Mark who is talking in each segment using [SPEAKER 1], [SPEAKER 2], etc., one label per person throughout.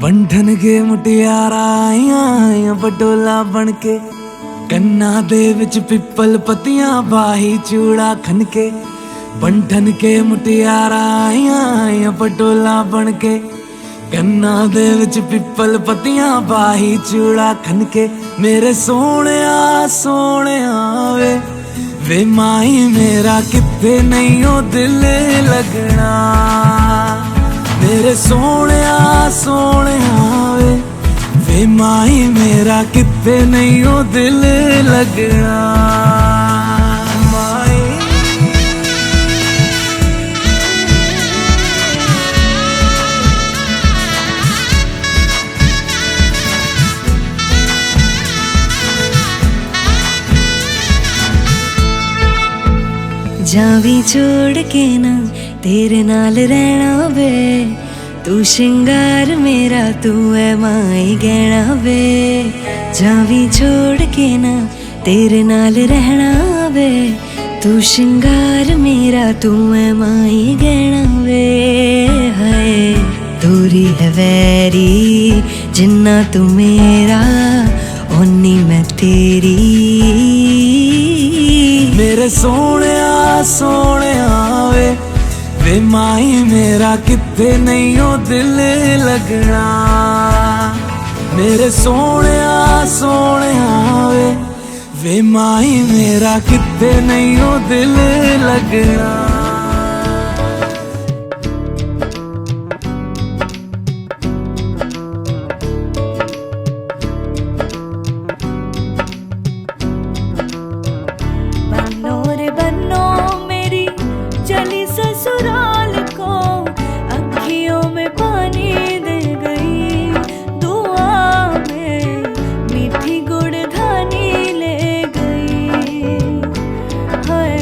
[SPEAKER 1] बंधन के मुटियारा आईया पटोला बनके कन्ना दे विच पिपल पतियां बाही चूड़ा खनके। बंधन के मुटियारा आईया पटोला बनके कन्ना दे विच पिपल पतियां बाही चूड़ा खनके। मेरे सोने वे माई मेरा किथे नहीं ओ दिल लगना। मेरे सोने वे माई मेरा किथे नहीं ओ दिल लगना।
[SPEAKER 2] जावी छोड़ के ना तेरे नाल रहना वे, तू शिंगार मेरा तू है माई गहना वे। जावी छोड़ के ना तेरे नाल रहना वे, तू शिंगार मेरा तू है माई गहना वे। हाय दूरी है वैरी जिन्ना तू मेरा ओनी मैं तेरी।
[SPEAKER 1] मेरे सोने वे माई मेरा किथे नहीं ओ दिल लगना। मेरे सोने वे माई मेरा किथे नहीं ओ दिल लगना।
[SPEAKER 2] बनो मेरी चली ससुराल को, अखियों में पानी दे गई, दुआ में मीठी गुड़धानी ले गई। हाय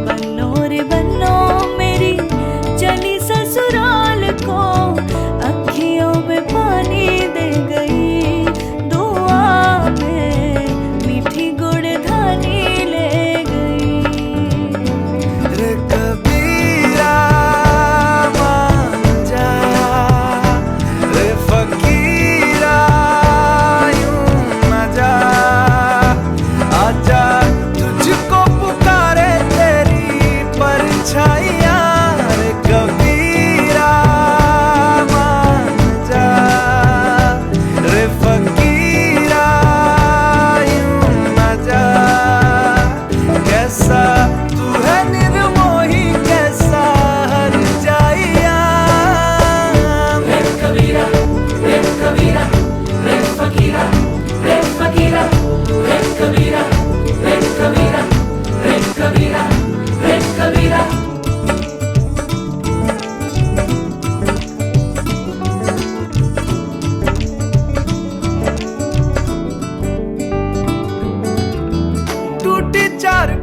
[SPEAKER 2] बनो रे बनो मेरी चली ससुराल को, अखियों में पानी दे गई, दुआ में मीठी गुड़धानी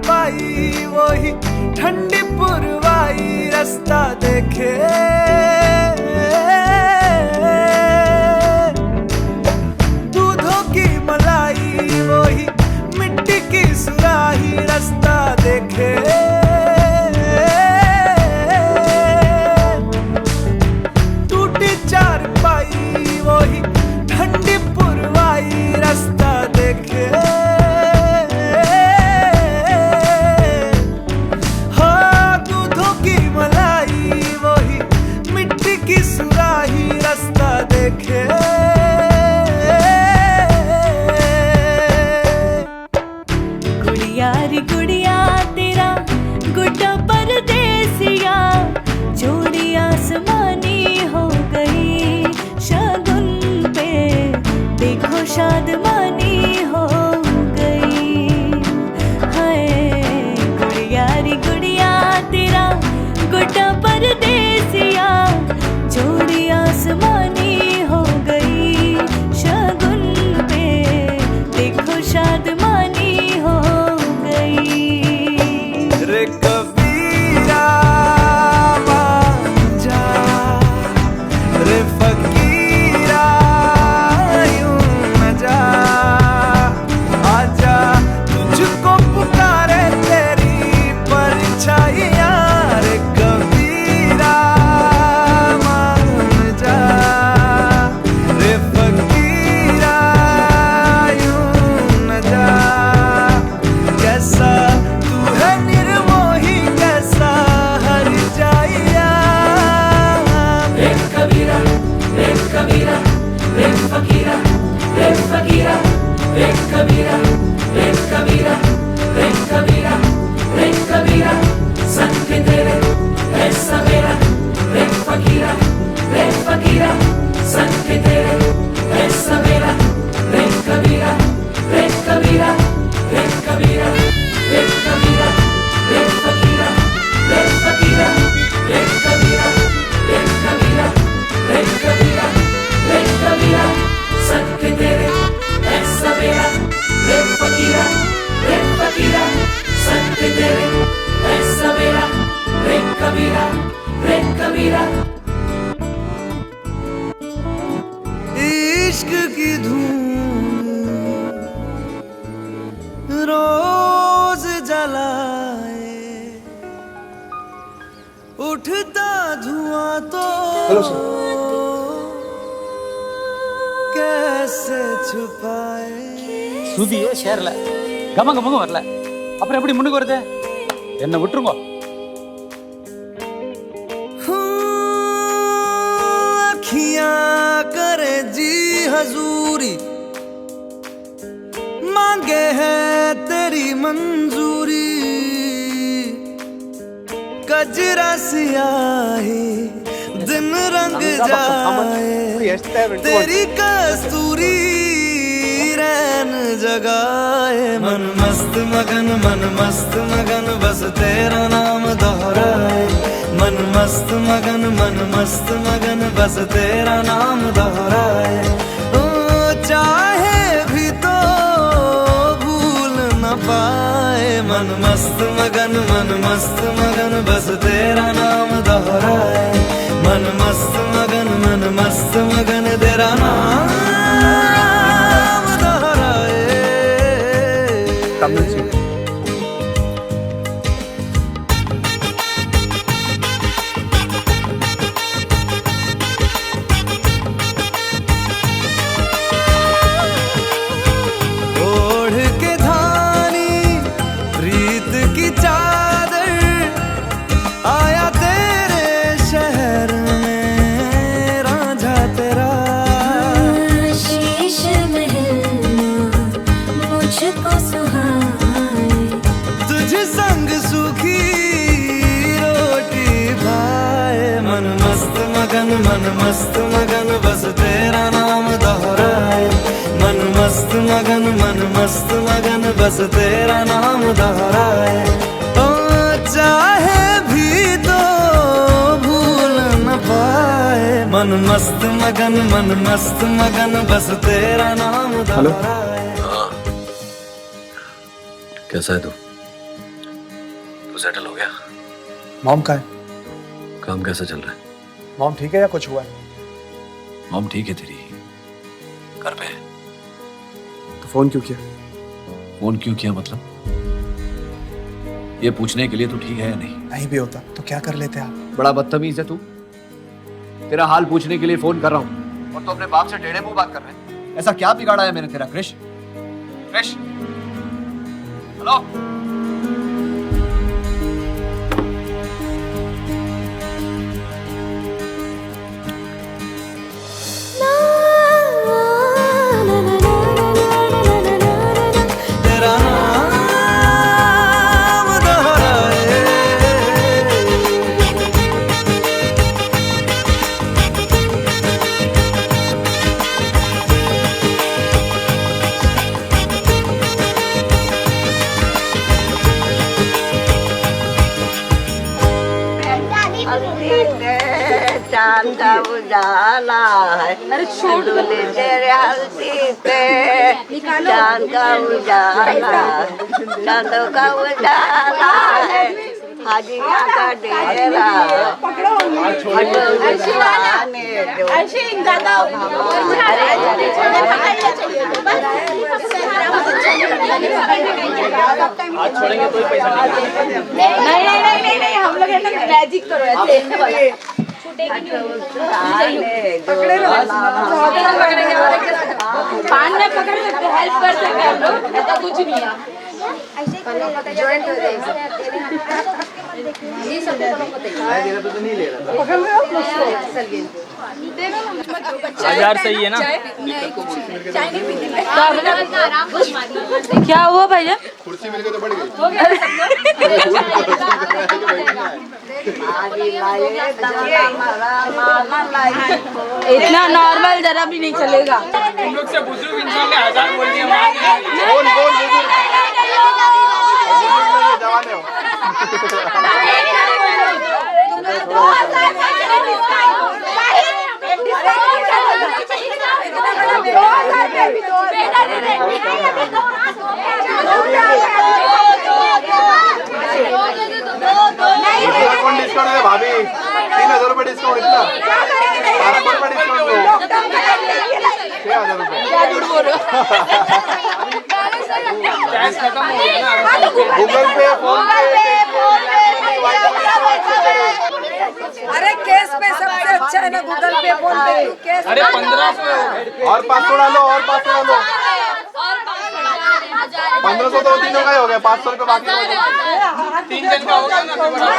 [SPEAKER 1] पाई वही ठंडी पुरवाई रास्ता देखे। दूधों की मलाई वही मिट्टी की सुराही रास्ता देखे। टूटी चारपाई वही ठंडी पुरवाई रास्ता देखे। उठता धुआं तो कैसे छुपाए
[SPEAKER 3] சுதியே சேரல கமகமங்க வரல அப்புறம் எப்படி முன்னுக்கு வருது என்ன விட்டுருங்க
[SPEAKER 1] अखियां करे जी हजूरी मांगे है तेरी मंजूरी कजरा सियाही दिन रंग जाए तेरी कस्तूरी रैन जगाए मन मस्त मगन बस तेरा नाम दोहराए मन मस्त मगन बस तेरा नाम दोहराए ओ चाहे भी तो भूल न पाए मन मस्त मगन बस तेरा नाम दोहराए मन मस्त मगन तेरा नाम दोहराए ओढ़ के धानी प्रीत की चादर आया तेरे शहर में रांझा तेरा
[SPEAKER 2] शीश महल मुझको सुहाए
[SPEAKER 1] तुझ संग सूखी रोटी भाए मन मस्त मगन बस तेरा नाम दोहराए मन मस्त मगन बस तेरा नाम दोहराए ओ चाहे भी तो भूल न पाए मन मस्त मगन बस तेरा नाम दोहराए
[SPEAKER 4] कैसा है तू सेटल हो गया
[SPEAKER 5] मॉम का है?
[SPEAKER 4] काम कैसा चल रहा है
[SPEAKER 5] मॉम ठीक है या कुछ हुआ है?
[SPEAKER 4] मॉम ठीक है तेरी घर पे है
[SPEAKER 5] तो फोन क्यों किया?
[SPEAKER 4] फोन क्यों किया मतलब ये पूछने के लिए तू ठीक है या नहीं
[SPEAKER 5] नहीं भी होता तो क्या कर लेते आप?
[SPEAKER 4] बड़ा बदतमीज है तू तेरा हाल पूछने के लिए फोन कर रहा हूँ और तू अपने बाप से टेढ़े मुंह बात कर रहा है ऐसा क्या बिगाड़ा है मैंने तेरा क्रिश हेलो
[SPEAKER 1] तेरा नाम दोहराए
[SPEAKER 6] चांद का उजाला है डोले तेरे हल्दी पे चांद का उजाला चांद का उजाला है हाजिया का डेरा
[SPEAKER 7] नहीं हम लोग मैजिक करो ऐसे पान में पकड़ सकते हेल्प कर सकते हम लोग ऐसा कुछ नहीं है जॉइंट हो जाएगा ये सब तो नहीं ले रहा पकड़ लो
[SPEAKER 3] 1000 सही है ना
[SPEAKER 7] चाय नहीं पीती क्या हुआ भैया
[SPEAKER 8] कुर्सी मिल गई तो बढ़ गई
[SPEAKER 7] हो गया इतना नॉर्मल जरा भी नहीं चलेगा
[SPEAKER 3] तुम लोग से बुजुर्ग इंसान ने 1000 बोल दिया मान
[SPEAKER 8] कौन जवान है कौन डिस्काउंट है भाभी 3000 रुपए डिस्काउंट इतना 1200 रुपए डिस्काउंट दो 6000 रुपए
[SPEAKER 3] कैश खत्म हो गया ना
[SPEAKER 8] गूगल पे फोन पे पेटीएम
[SPEAKER 7] अरे केस पे सबसे अच्छा है ना गूगल पे फोन पे केस।
[SPEAKER 3] अरे 1500
[SPEAKER 8] और 500 डालो और 500 डालो 1500 तो तीनों का ही हो गया 500 रुपये बाकी हो गए।
[SPEAKER 3] 3 जन का हो गया ना।
[SPEAKER 8] जरा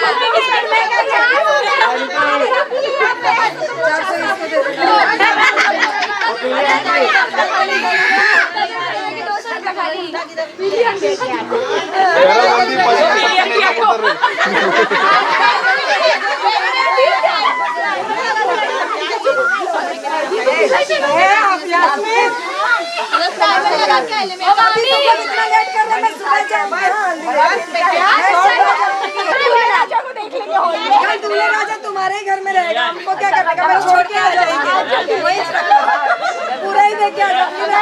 [SPEAKER 8] जल्दी 50 उतर
[SPEAKER 7] तुम्हारे घर में रहेगा हमको क्या करना है छोड़ के आ जाएंगे पूरा ही देख के आ जाओ पूरा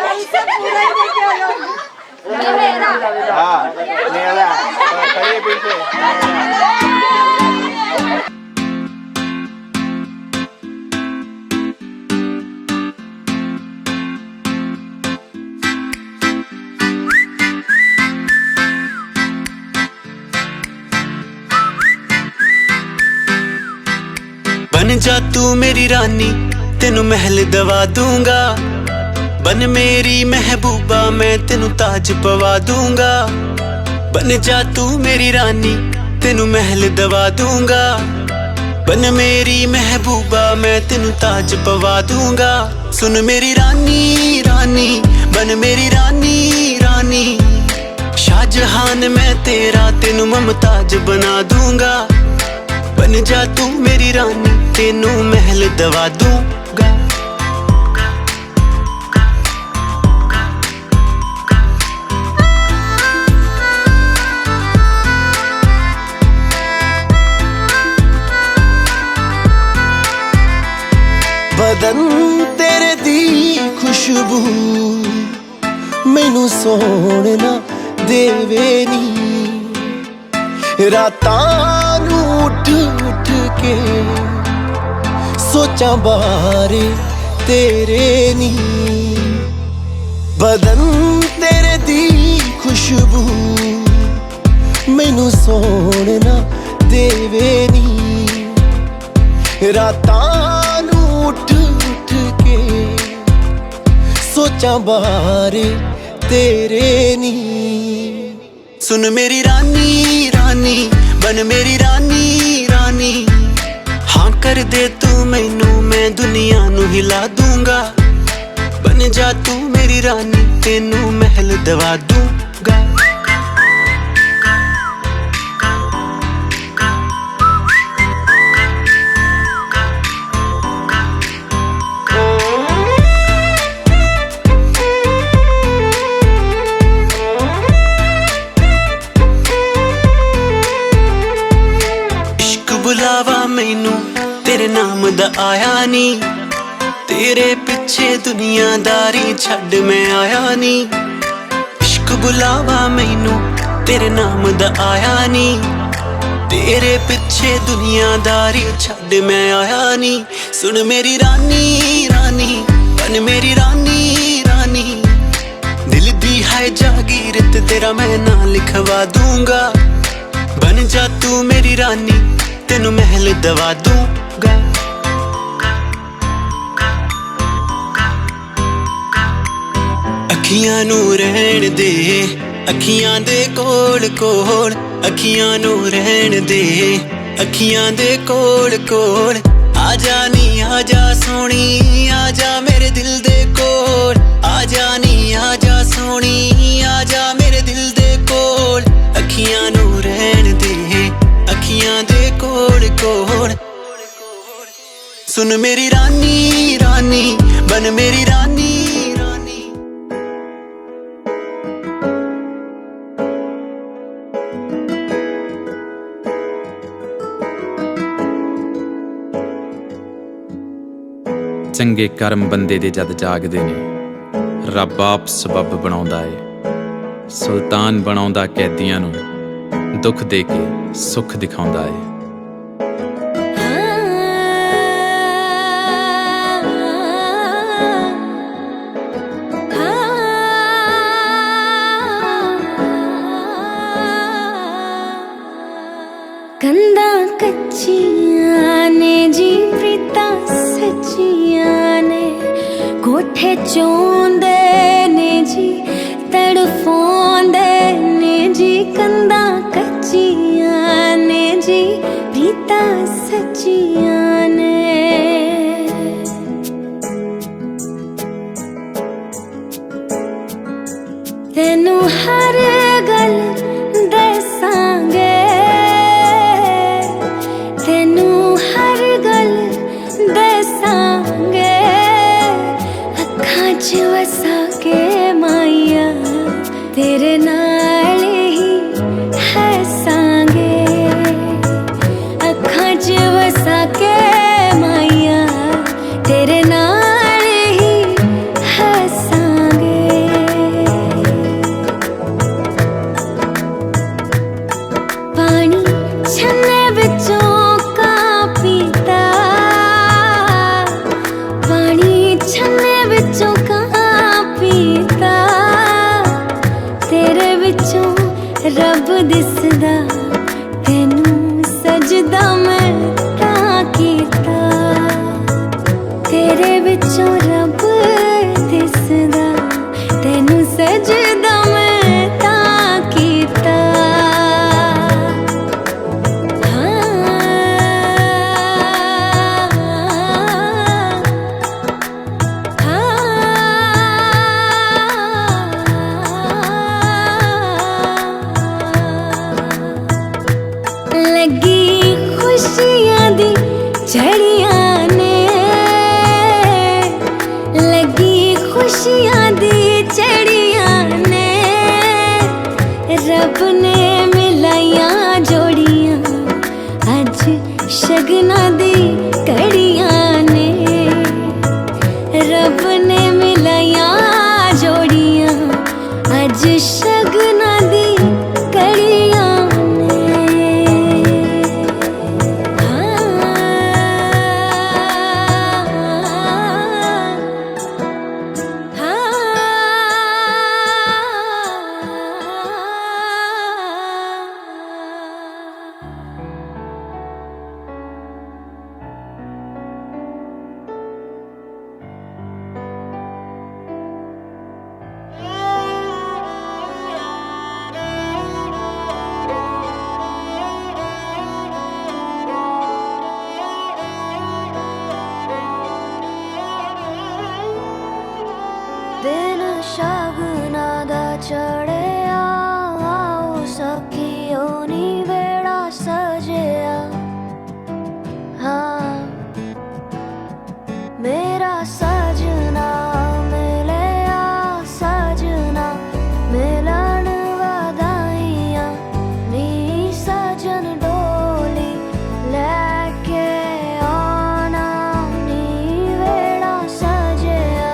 [SPEAKER 7] ही देख के आ जाओ।
[SPEAKER 8] हाँ खड़िए पीछे।
[SPEAKER 9] बन जा तू मेरी रानी तेनू महल दवा दूंगा बन मेरी महबूबा मैं तेनू ताज पवा दूंगा बन जा तू मेरी रानी तेनू महल दवा दूंगा बन मेरी महबूबा मैं तेनू ताज पवा दूंगा सुन मेरी रानी रानी बन मेरी रानी रानी शाहजहान मैं तेरा तेनू मुमताज बना दूंगा बन जा तू मेरी रानी तेनू महल दवा दूंगा। बदन तेरे दी खुशबू मैनू सोना देवे नी रातां नू उठ उठ के सोचा बारे तेरे नी बदन तेरे दी खुशबू मैनू सोना देवे नी रातां नू उठ उठ के सोचा बारे तेरे नी सुन मेरी रानी रानी बन मेरी रानी रानी हाँ कर दे तू मैनू मैं दुनिया नू हिला दूंगा बन जा तू मेरी रानी तेनू महल दवा दूंगा। बुलावा मैनू तेरे नाम दा आया नी तेरे पिछे दुनियादारी छड़ मैं आया नी इश्क बुलावा मैनू तेरे नाम दा आया नी तेरे पिछे दुनियादारी छड़ मैं आया नी सुन मेरी रानी रानी बन मेरी रानी रानी दिल दी है जागीर ते तेरा मैं ना लिखवा दूंगा बन जा तू मेरी रानी तेनू महल दवा दूंगा। अखियां नू रहन दे अखियां दे कोल कोल अखियां नू रहन दे अखियां दे कोल कोल आजा नी आजा सोनी आजा मेरे दिल दे कोल आजा नी आजा सोनी आजा मेरे दिल दे कोल अखियां नू रहन दे अखियां दे कोल कोल सुन मेरी रानी रानी बन मेरी रानी रानी।
[SPEAKER 10] चंगे कर्म बंदे दे जद जागदे ने रब आप सबब बनाउंदा है सुल्तान बनाउंदा कैदियां नूं दुख दे के सुख दिखाउंदा है।
[SPEAKER 2] कंधा कच्चियां ने जी प्रीता सच्चियां ने कोठे चोंदे ने जी तड़फोंदे ने जी कंधा कच्चियां ने जी प्रीता सच्चियां ने तेनू हर गल दसांगे तेनू हर गल दसांगे अखां च वसा के माइया तेरे नाल ही हसांगे अखां च वसा के माइया तेरे नाल ही हसांगे पानी छन्ने विचों का पीता पानी छन्ने विचों का पीता तेरे विचों रब दिसदा तेनू सजदा मैं तां कीता तेरे विचों रब दिसदा तेनू सजदा मैं तां कीता लगी खुशियां दी झड़ियां ने लगी खुशियां दी झड़ियां ने रब ने मिलाइयां जोड़ियां अज शगना दी कड़ियां ने रब ने मिलाइयां जोड़ियां अज शगना दी कड़ियां दिन शगना दा चढ़िया आओ सखियो नी वेड़ा सजिया हाँ मेरा सजना मिलिया सजना मिलन वधाइयां नी सजन डोली लैके आना नी वेड़ा सजिया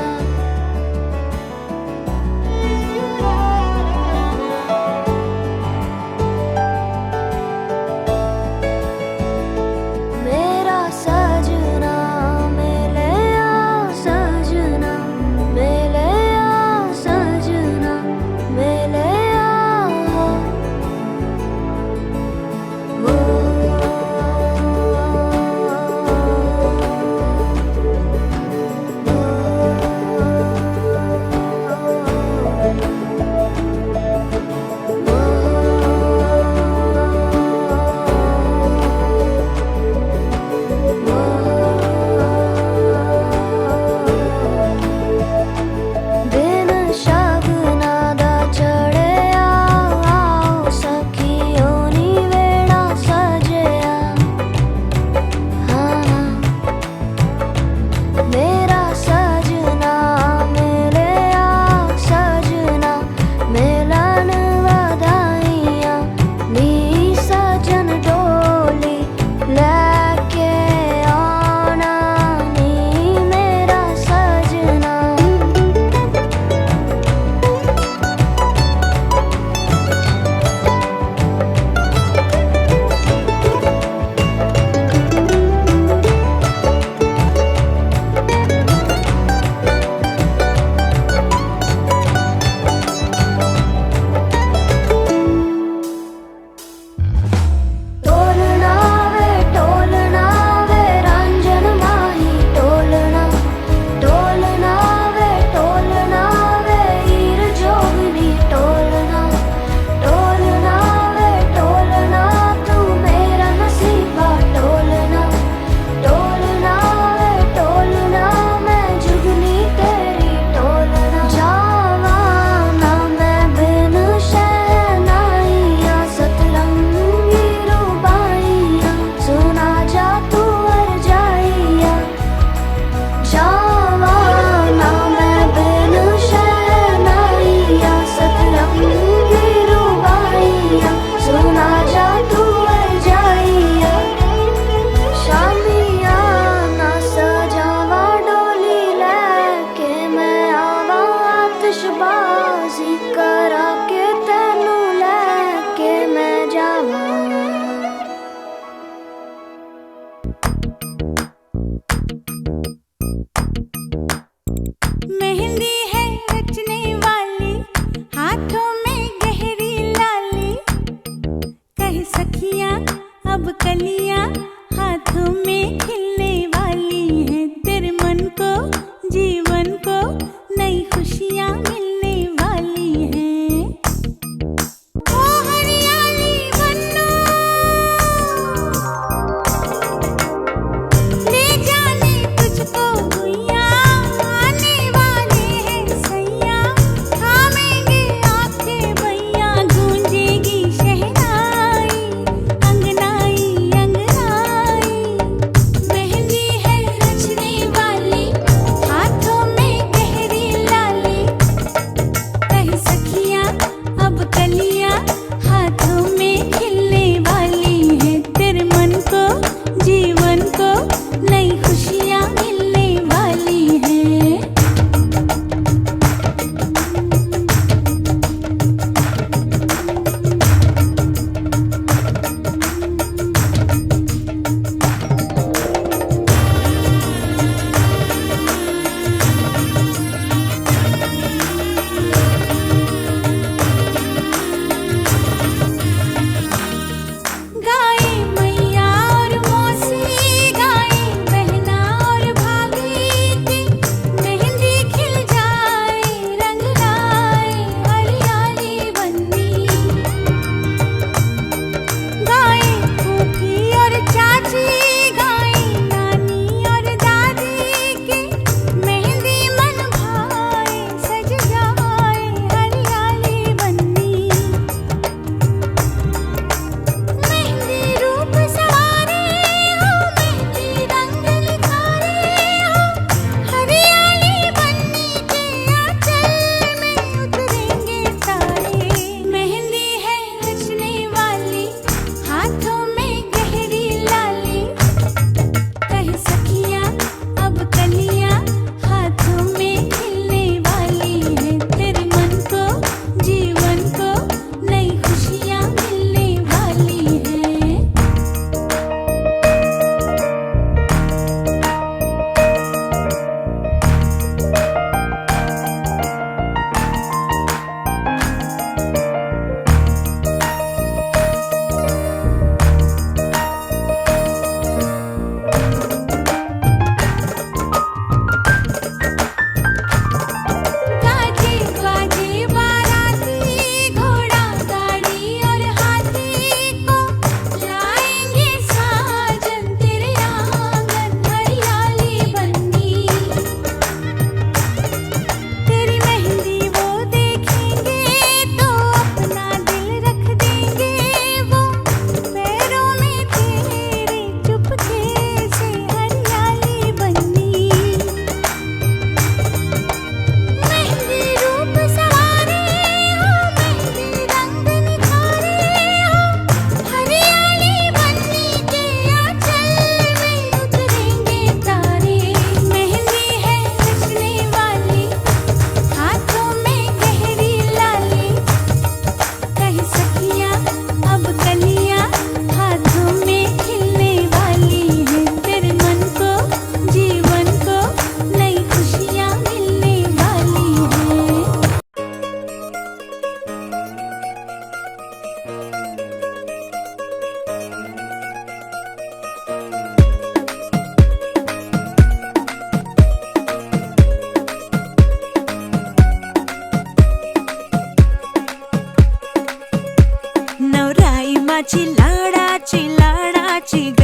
[SPEAKER 2] नवराई माझी लाडाची लाडाची ग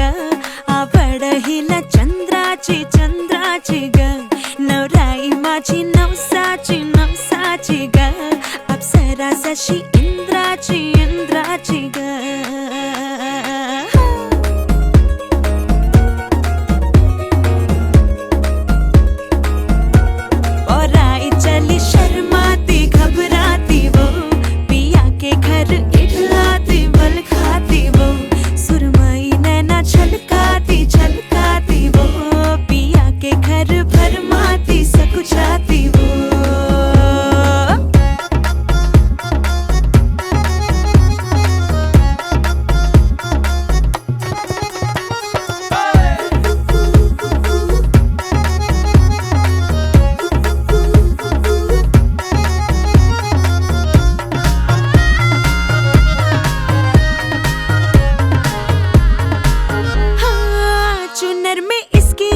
[SPEAKER 2] आवड हिला चंद्राची चंद्राची ग नवराई माझी नवसाची नवसाची ग अप्सरा जशी इंद्राची इंद्राची ग औराई चली शर्माती घबराती वो पिया के घर इठलाती बल खाती वो सुरमई नैना छलकाती छलकाती वो पिया के घर भरमाती सकुचाती वो चुनर में इसकी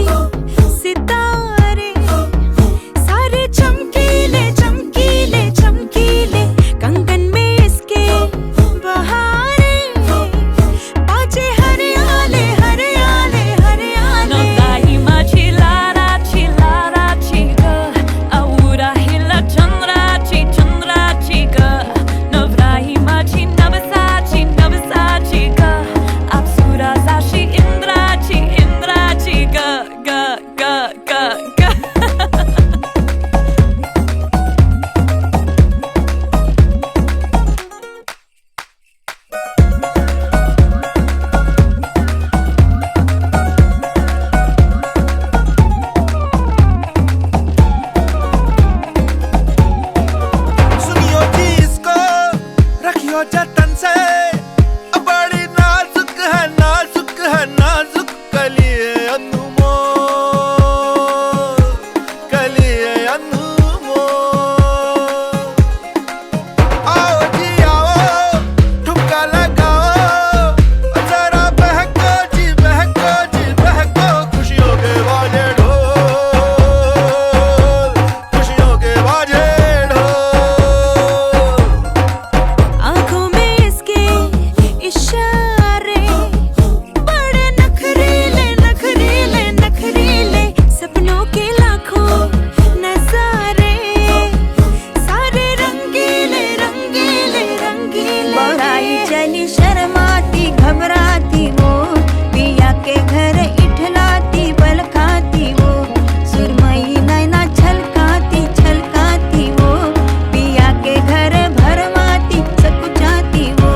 [SPEAKER 2] सितारे सारे चमकीले चमकीले चमकीले कंगन में इसके बहारे बाजे हरियाले हरियाले हरियाले नवराई माझी लाडाची लाडाची ग औरा हिला चंद्राची चंद्राची ग नवराई माझी नवसाची नवसाची ग अप्सरा जशी इंद्राची इंद्राची ग ग ग ग ग
[SPEAKER 8] सुनियो जी इसको रखियो जतन से बड़ी नाजुक है नाजुक है नाजुक कलिए अनमोल कलिए अनमोल आओ जी आओ ठुमका लगाओ जरा बहको जी बहको जी बहको खुशियों के बाजे ढोल खुशियों के बाजे ढोल
[SPEAKER 2] आंखों में इसके इशारे बड़े नखरीले नखरीले नखरीले सपनों के लाखों नजारे सारे रंगीले रंगीले रंगीले बढ़ाई चली शर्माती घबराती वो पिया के घर इठलाती बल खाती वो सुरमई नैना छलकाती छलकाती वो पिया के घर भरमाती सकुचाती वो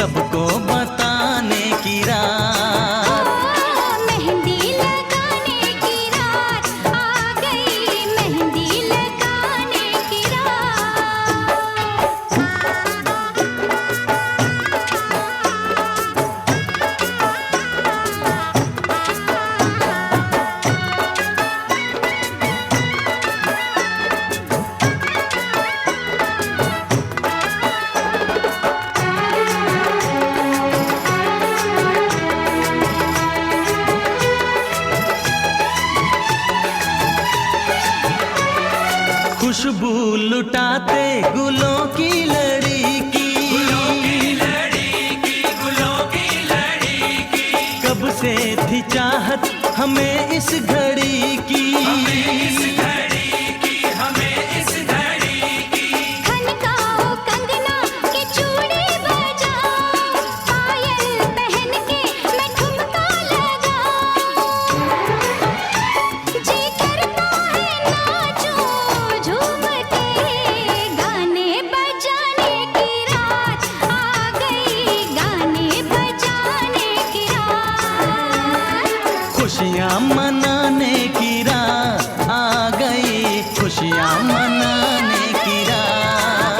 [SPEAKER 9] सबको बताने की रात।
[SPEAKER 11] मेहंदी लगाने की रात आ गई, मेहंदी लगाने की
[SPEAKER 9] खुशबू लुटाते गुलों की लड़ी की, कब से थी चाहत हमें इस घड़ी की,
[SPEAKER 11] खनकाओ कंगना की चूड़ी बजाओ, पायल पहन के मैं ठुमका लगाऊं, जी करता है नाचूं झूम के, गाने बजाने की रात आ गई, गाने बजाने की रात।
[SPEAKER 9] खुशियाँ मनाने की रात आ गई, खुशियाँ मनाने की रात।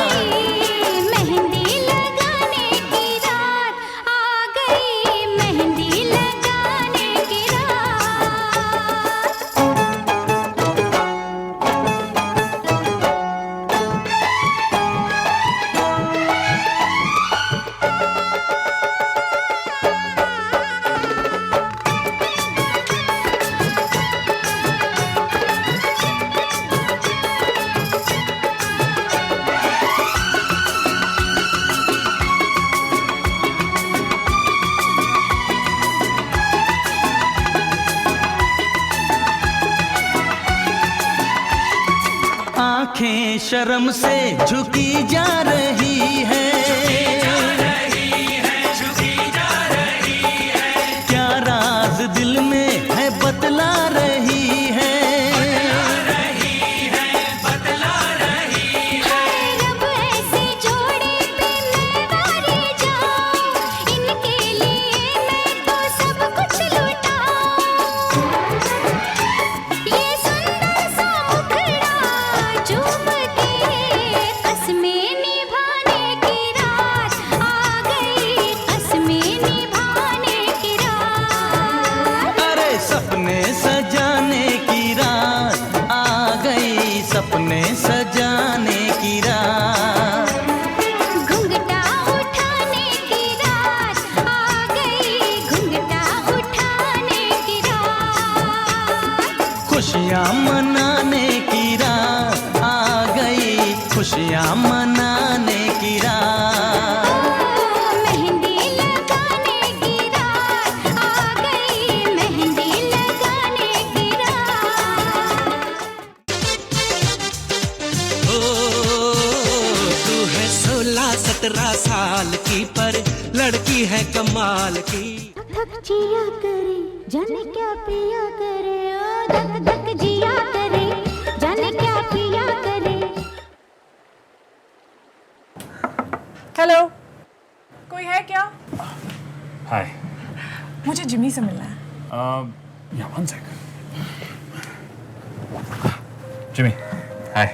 [SPEAKER 11] मेहंदी लगाने की रात आ गई, मेहंदी लगाने की
[SPEAKER 9] आंखें शर्म से झुकी जा रही है, क्या राज दिल में है बतला रही है,
[SPEAKER 11] रब ऐसे जोड़े पे मैं वारी जाऊं, इनके लिए मैं तो सब कुछ लुटाऊं, ये सुंदर सा मुखड़ा चूम के, कसमें निभाने की रात आ गई, कसमें निभाने की रात।
[SPEAKER 9] अरे सपने सजाने की रात आ गई, सपने सजाने की रात।
[SPEAKER 11] घुंघटा उठाने की रात आ गई, घुंघटा उठाने की रात।
[SPEAKER 9] खुशियाँ मनाने की रात आ गई, खुशियाँ मनाने की रात।
[SPEAKER 11] मेहंदी लगाने की रात आ गई, मेहंदी लगाने की रात।
[SPEAKER 9] ओ तू है 16-17 साल की पर लड़की है कमाल की।
[SPEAKER 11] धक जिया करे जाने क्या पिया करे, ओ धक धक जिया करे जाने क्या पिया करे।
[SPEAKER 7] हेलो, कोई है क्या?
[SPEAKER 5] हाय।
[SPEAKER 7] मुझे जिमी से मिलना है।
[SPEAKER 5] या one second. Jimmy, hi.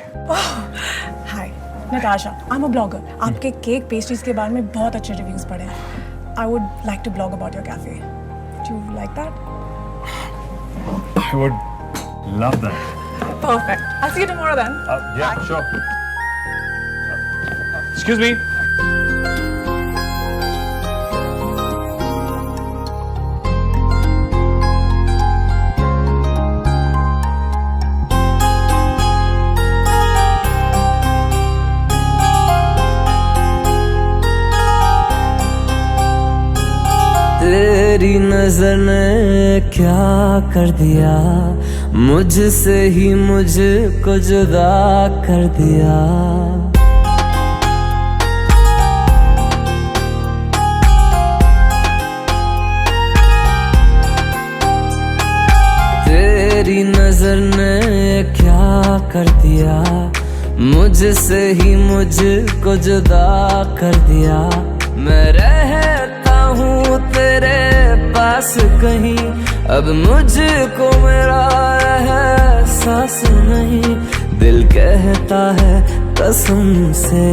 [SPEAKER 7] Hi, Natasha, I am a blogger. आपके केक पेस्ट्रीज के बारे में बहुत अच्छे रिव्यूज पढ़े हैं। I would like to blog about your cafe. Do you like that?
[SPEAKER 5] I would love that.
[SPEAKER 7] Perfect. I'll see you tomorrow then.
[SPEAKER 5] Yeah, sure. Excuse me.
[SPEAKER 1] तेरी नजर ने क्या कर दिया, मुझसे ही मुझको जुदा कर दिया। तेरी नजर ने क्या कर दिया, मुझसे ही मुझको जुदा कर दिया। मैं रह प्यास कहीं, अब मुझको मेरा एहसास नहीं। दिल कहता है कसम से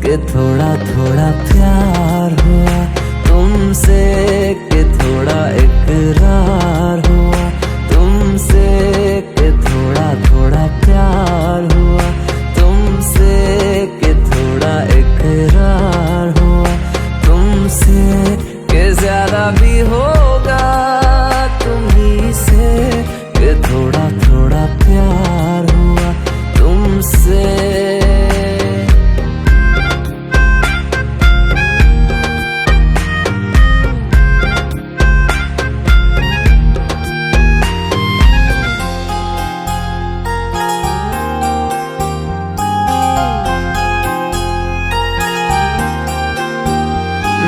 [SPEAKER 1] कि थोड़ा थोड़ा प्यार हुआ तुमसे, कि थोड़ा इकरार हुआ तुमसे, कि थोड़ा थोड़ा प्यार हुआ तुमसे, कि थोड़ा इकरार हुआ तुमसे, कि ज्यादा भी होगा तुम्ही से, कि थोड़ा थोड़ा प्यार हुआ तुमसे।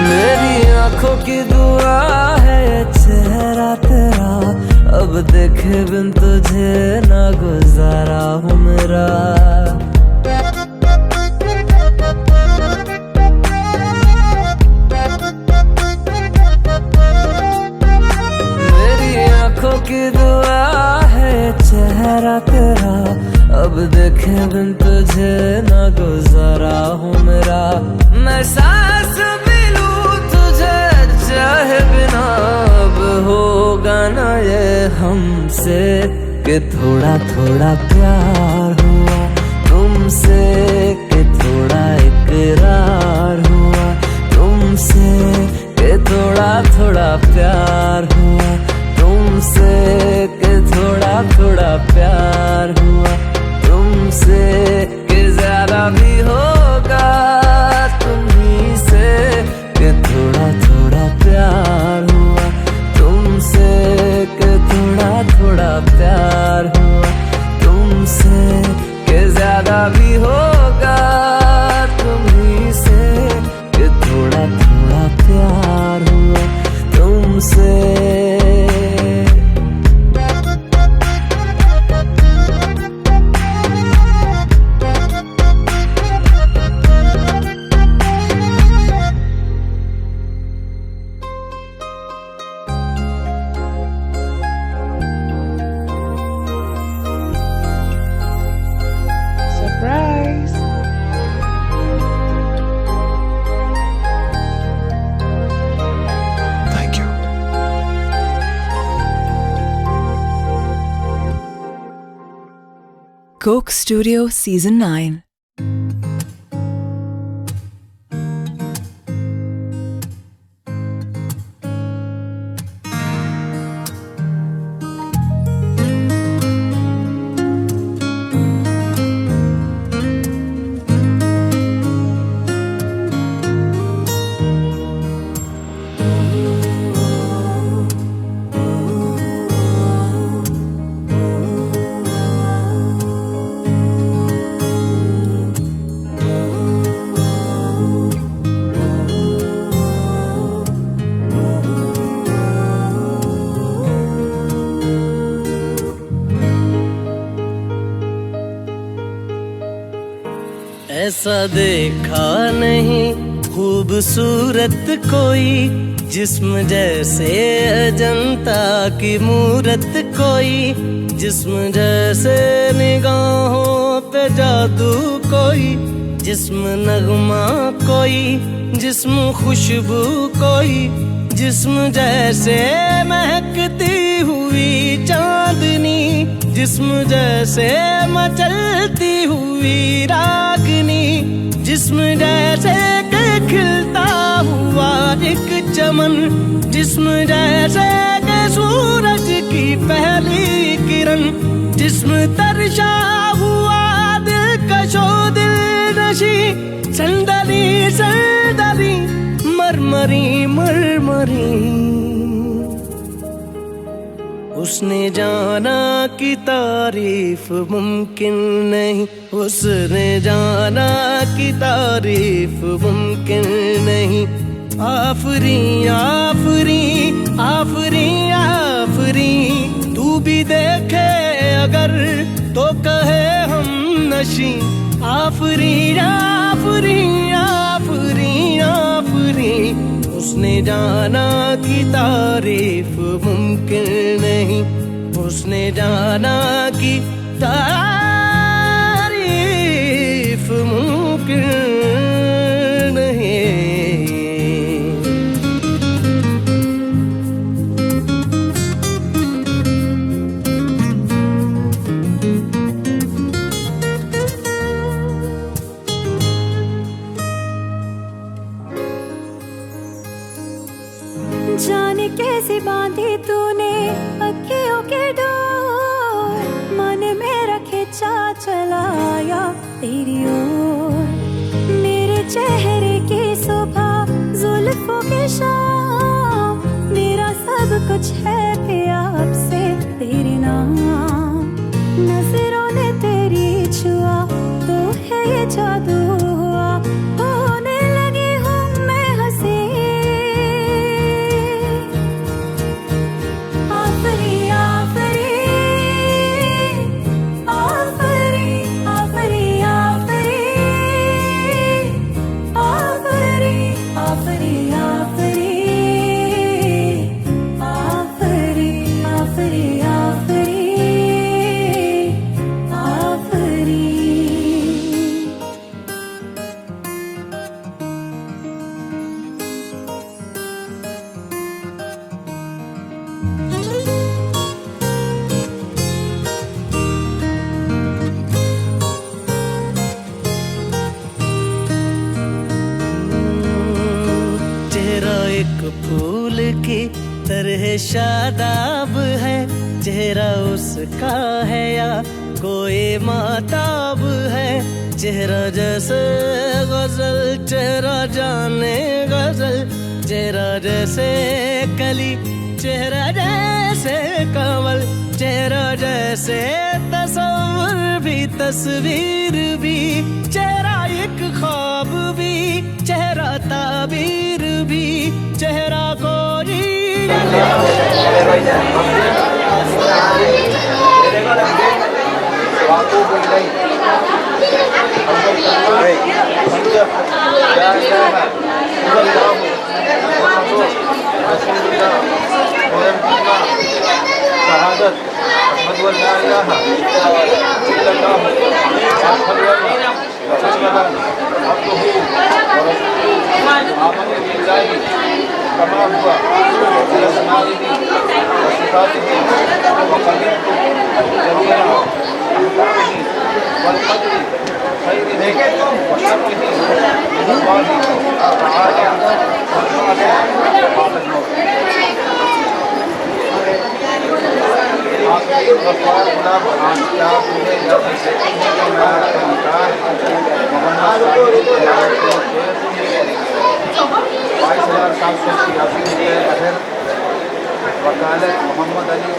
[SPEAKER 1] मेरी आंखों की दुआ है चेहरा तेरा, अब देखे बिन तुझे ना गुजारा हूँ मेरा। मेरी आंखों की दुआ है चेहरा तेरा, अब देखे बिन तुझे ना गुजारा हूँ मेरा। मैं सांस भी लूं तुझे चाहे बिना, अब होगा ना ये हमसे, कि थोड़ा थोड़ा प्यार हुआ तुमसे, कि थोड़ा इकरार हुआ तुमसे, कि थोड़ा थोड़ा प्यार हुआ तुमसे, कि थोड़ा थोड़ा प्यार हुआ तुमसे, कि ज्यादा भी होगा तुम्ही से, कि थोड़ा थोड़ा प्यार हुआ तुमसे, कि थोड़ा थोड़ा प्यार हुआ तुमसे, कि ज्यादा भी होगा तुम्ही से, कि थोड़ा थोड़ा प्यार हुआ तुमसे।
[SPEAKER 2] Coke Studio Season 9.
[SPEAKER 12] ऐसा देखा नहीं खूबसूरत कोई, जिस्म जैसे अजंता की मूरत कोई, जिस्म जैसे निगाहों पे जादू कोई, जिस्म नगमा कोई, जिस्म खुशबू कोई, जिस्म जैसे महकती हुई चांदनी, जिस्म जैसे मचलती हुई रागनी, जिस्म जैसे के खिलता हुआ एक चमन, जिस्म जैसे के सूरज की पहली किरण, जिस्म तरशा हुआ दिलकशो दिल नशी, संदली संदली मरमरी मरमरी। उसने जाना कि तारीफ मुमकिन नहीं, उसने जाना कि तारीफ मुमकिन नहीं। आफरी आफरी आफरी आफरी, तू भी देखे अगर तो कहे हम नशी। आफरी आफरी आफरी आफरी, उसने जाना कि तारीफ मुमकिन नहीं, उसने जाना कि तारीफ मुमकिन नहीं।
[SPEAKER 11] जाने कैसे बांधी तूने अखियों के डोर, मन मेरा खिंचा चलाया तेरी ओर। मेरे चेहरे की सुबह जुल्फों की शाम, मेरा सब कुछ है पिया अब से तेरे नाम। नजरों ने तेरी छुआ तो है ये जादू हुआ, होने लगी हूँ मैं हंसी। आफरी आफरी आफरी आफरी आफरी आफरी आफरी आफरी आफरी आफरी आफरी आफरी।
[SPEAKER 12] चेहरा एक फूल की तरह शादाब है, चेहरा उसका है या कोई माताब है। चेहरा जैसे गजल, चेहरा जाने गजल, चेहरा जैसे कली, चेहरा जैसे कमल, चेहरा जैसे तस्वीर भी, तस्वीर भी, चेहरा एक ख्वाब भी, चेहरा ताबीर भी, चेहरा कोई
[SPEAKER 8] वकालत मोहम्मद अली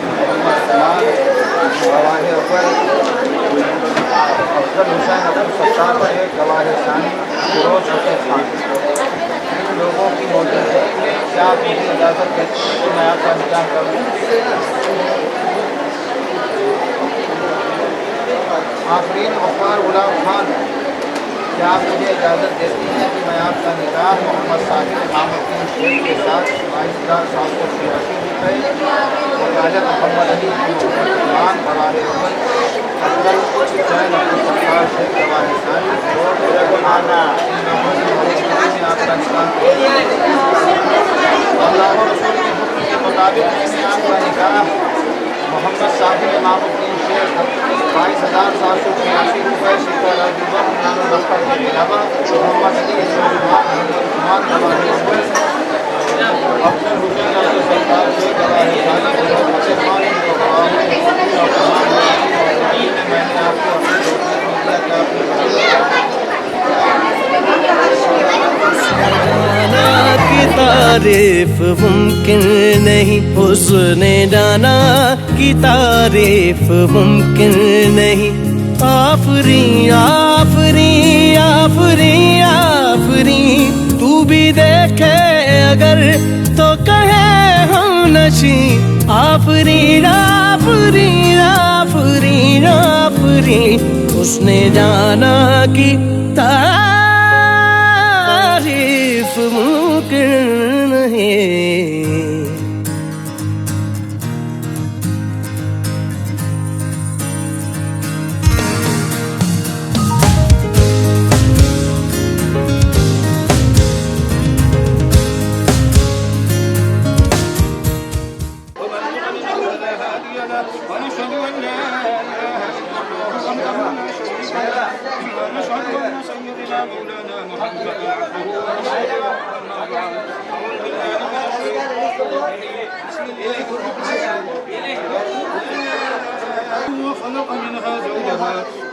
[SPEAKER 8] अफजल हुसैन अब्दुल सत्तार शेख गवाह सानी फिरोज हसन खान, इन लोगों की मौजूदगी में क्या आप मुझे इजाज़त देते हैं कि मैं आपका निकाह करूँ? आफरीन गफ्फार गुलाम खान, क्या आप मुझे इजाज़त देती हैं कि मैं आपका निकाह मोहम्मद साकिब इमामुद्दीन शेख के साथ 22,786 रुपये, वकालत मोहम्मद अली खान गवाह अव्वल, अफजल हुसैन अब्दुल सत्तार शेख गवाह सानी, इन लोगों की मौजूदगी में आपका निकाह अल्लाह व रसूल के हुक्म के मुताबिक मैंने आपका निकाह मोहम्मद साकिब इमामुद्दीन शेख 22,786 रुपये के अलावा मोहम्मद अली उस्मान गवाह अव्वल, अफजल हुसैन अब्दुल सत्तार शेख गवाह सानी, मैंने आपको अपने
[SPEAKER 12] की तारीफ मुमकिन नहीं, उसने जाना कि तारीफ मुमकिन नहीं। आफरी आफरी आफरी आफरी, तू भी देखे अगर तो कहे हम नशी। आफरी आफरी आफरी आफरी, उसने जाना कि तारीफ तारीफ मुमकिन नहीं।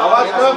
[SPEAKER 8] आवाज कम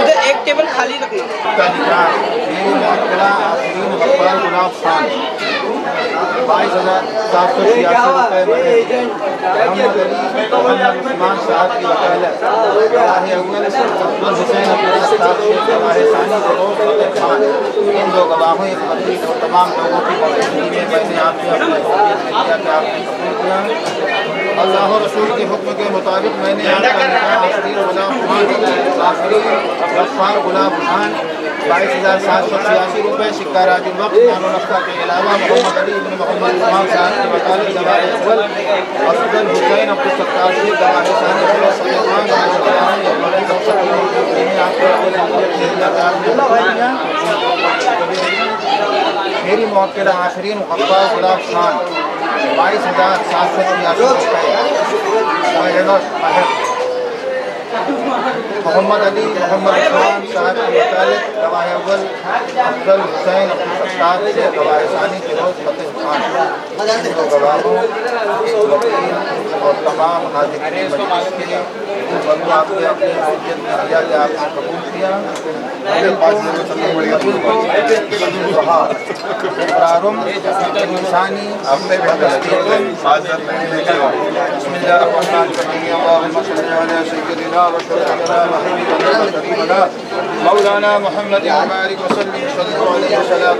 [SPEAKER 13] उधर एक टेबल खाली रखना।
[SPEAKER 8] गुलाब खान 22,786 रुपए उस्मान साहब की वकालत हुसैन इन दो गवाहों और तमाम लोगों की मौजूदगी में मैंने आपसे अपनी किया कि आपने कबूल किया। अल्लाह और रसूल के हुक्म के मुताबिक मैंने आपका गफ्फार गुलाब खान 22,786 रुपये सिक्का राजुल वक्त नक्शा के अलावा मोहम्मद अली इब्न मोहम्मद उस्मान साहब की वकालत गवाह अव्वल अफजल हुसैन अब्दुल सत्तार से गवाह सानी मेरी मौक़िला आखरीन गफ्फार गुलाब खान 22,786 रुपये मोहम्मद अली मोहम्मद उस्मान साहब की वकालत गवाह अव्वल अफजल हुसैन अब्दुल सत्तार से गवाह सानी फिरोज फतेह खान दो गवाहों वकील और तमाम हाज़िरीन मजलिस के आपने अपने हौसियत में किया कि आपने कबूल किया। इंसानी अपने मौलाना मोहम्मद मुबारक वसल्लम सल्लल्लाहु अलैहि वसल्लम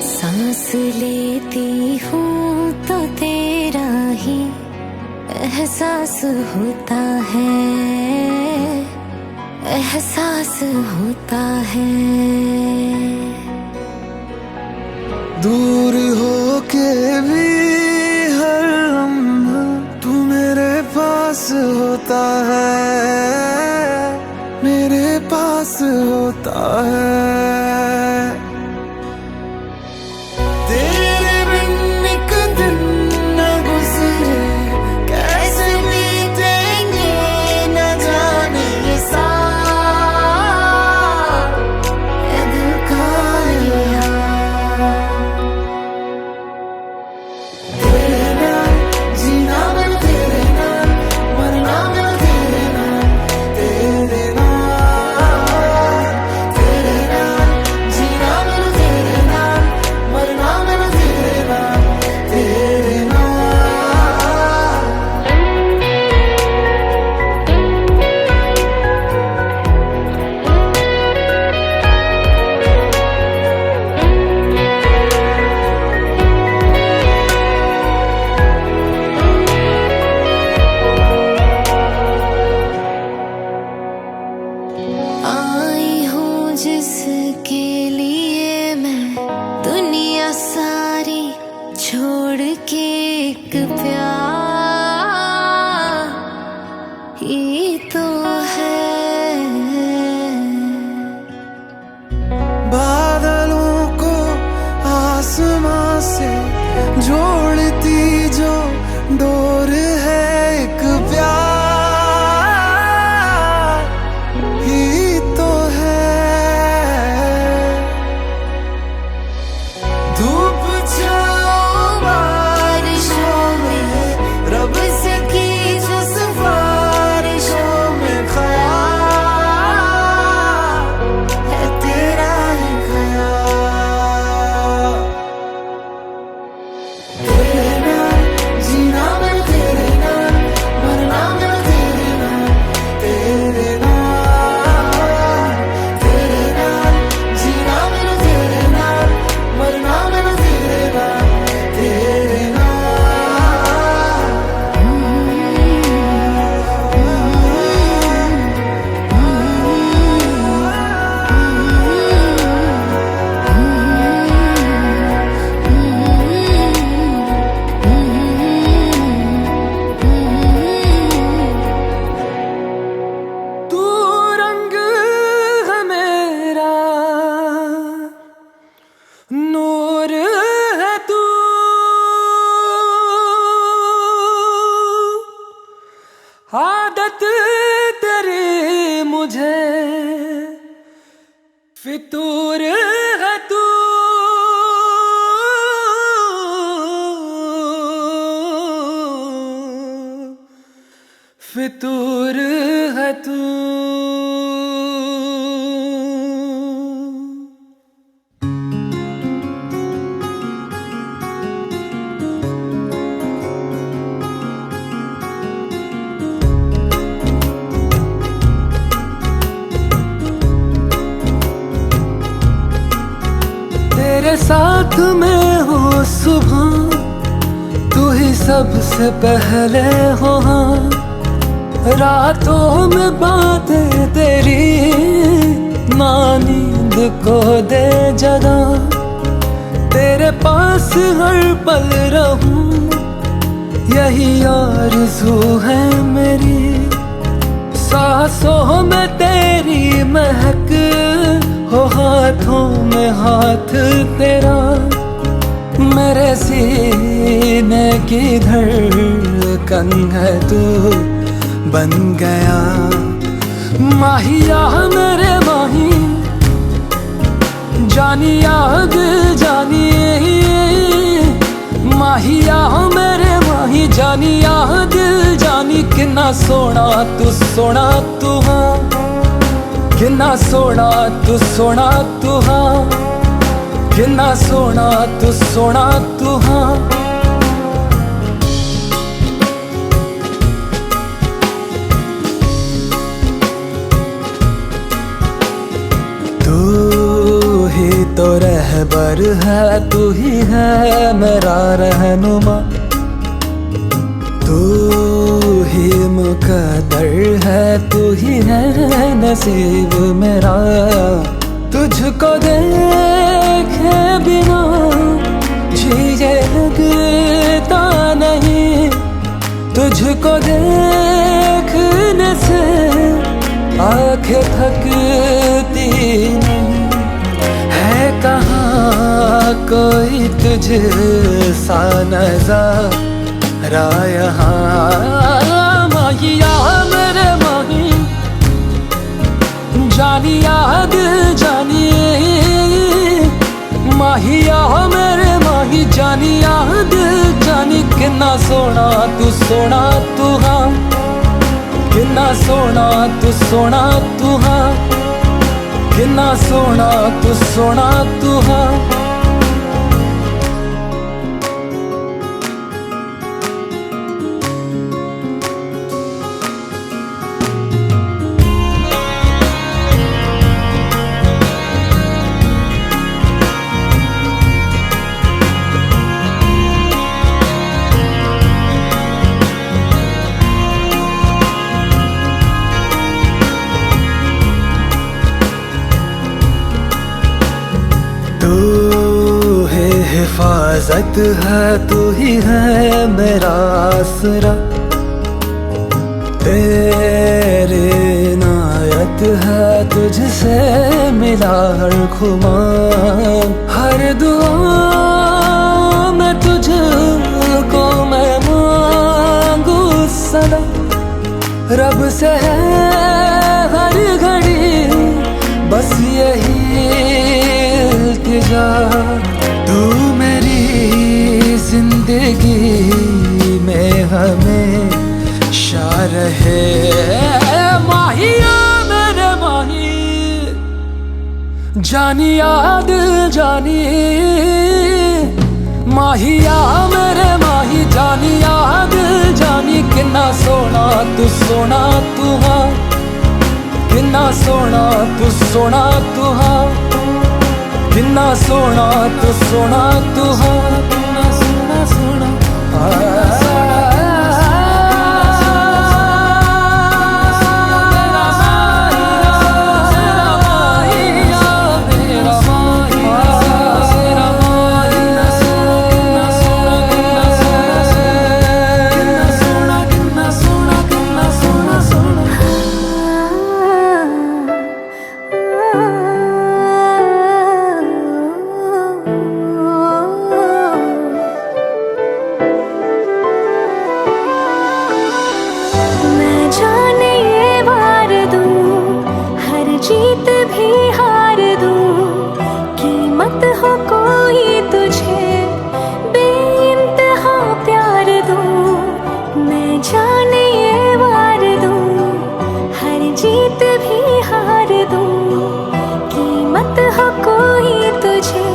[SPEAKER 11] सांस लेती हूँ तो तेरा ही एहसास होता है, एहसास होता है।
[SPEAKER 1] दूर हो के भी हर लम्हा तू मेरे पास होता है, मेरे पास होता है। तेरे बिन एक दिन न गुजरे कैसे बीतेंगे न जाने ये साथ ए दिल का तेरे नाम जीना मैं तेरे नाम मरना मैं तेरे नाम तेरे नाम तेरे नाम
[SPEAKER 11] जिसके लिए मैं दुनिया सारी छोड़ के एक प्यार ही तो है।
[SPEAKER 1] बादलों को आसमां से जोड़ती जो डोर है एक प्यार ही तो है। धूप छाओ बारिशों में रब से की जो सिफारिशों में ख्याल है तेरा ही ख्याल। तेरे नाल जीना मैं तेरे नाल मरना मैं तेरे नाल। तेरे नाल जीना मैं तेरे नाल मरना मैं तेरे नाल। तेरे तू रंग है मेरा नूर है तू। आदत तेरी मुझे फितूर है तू। फितूर है तू। तेरे साथ में हो सुबह तू ही सबसे पहले हो। हाँ रातों में बातें तेरी ना नींद को दे जगा। तेरे पास हर पल रहूं यही आरज़ू है मेरी। सांसों में तेरी महक हो हाथों में हाथ तेरा। मेरे सीने की धड़कन है तू बन गया। माहिया मेरे माही जानिया दिल जानिए। माहिया मेरे माही जानिया दिल जानी। कितना सोना तू हाँ कितना सोना तू हाँ। कितना सोना तू हाँ। तू ही तो रहबर है तू ही है मेरा रहनुमा। तू ही मुकद्दर है तू ही है नसीब मेरा। तुझको देखे बिना जिए लगता नहीं। तुझको देखने से आंखें थकती नहीं। है कहाँ कोई तुझ सा नज़ारा यहाँ। माहिया मेरे माही जानिया दिल जानिए। माहिया मेरे माही जानिया दिल जानी। कितना सोना तू हाँ कितना सोना तू हाँ। कितना सोना तू हाँ। इजाजत है तू ही है मेरा आसरा, तेरी इनायत है तुझसे मिला हर खुमा, हर दुआ में तुझको मैं मांगू सदा, रब से है हर घड़ी बस यही इल्तिजा, तू मेरी जिंदगी में हमेशा रहे। माहिया मेरे माही, जानिया दिल जानी, माहिया मेरे माही, जानिया दिल जानी, किन्ना सोना तू हाँ, किन्ना सोना तू हाँ, किन्ना सोना तू हाँ, किन्ना सोना
[SPEAKER 11] जीत भी हार दूं, कीमत हो कोई तुझे बेइंतहा प्यार दूं, मैं जाने ये वार दूं, हर जीत भी हार दूं, कीमत हो कोई तुझे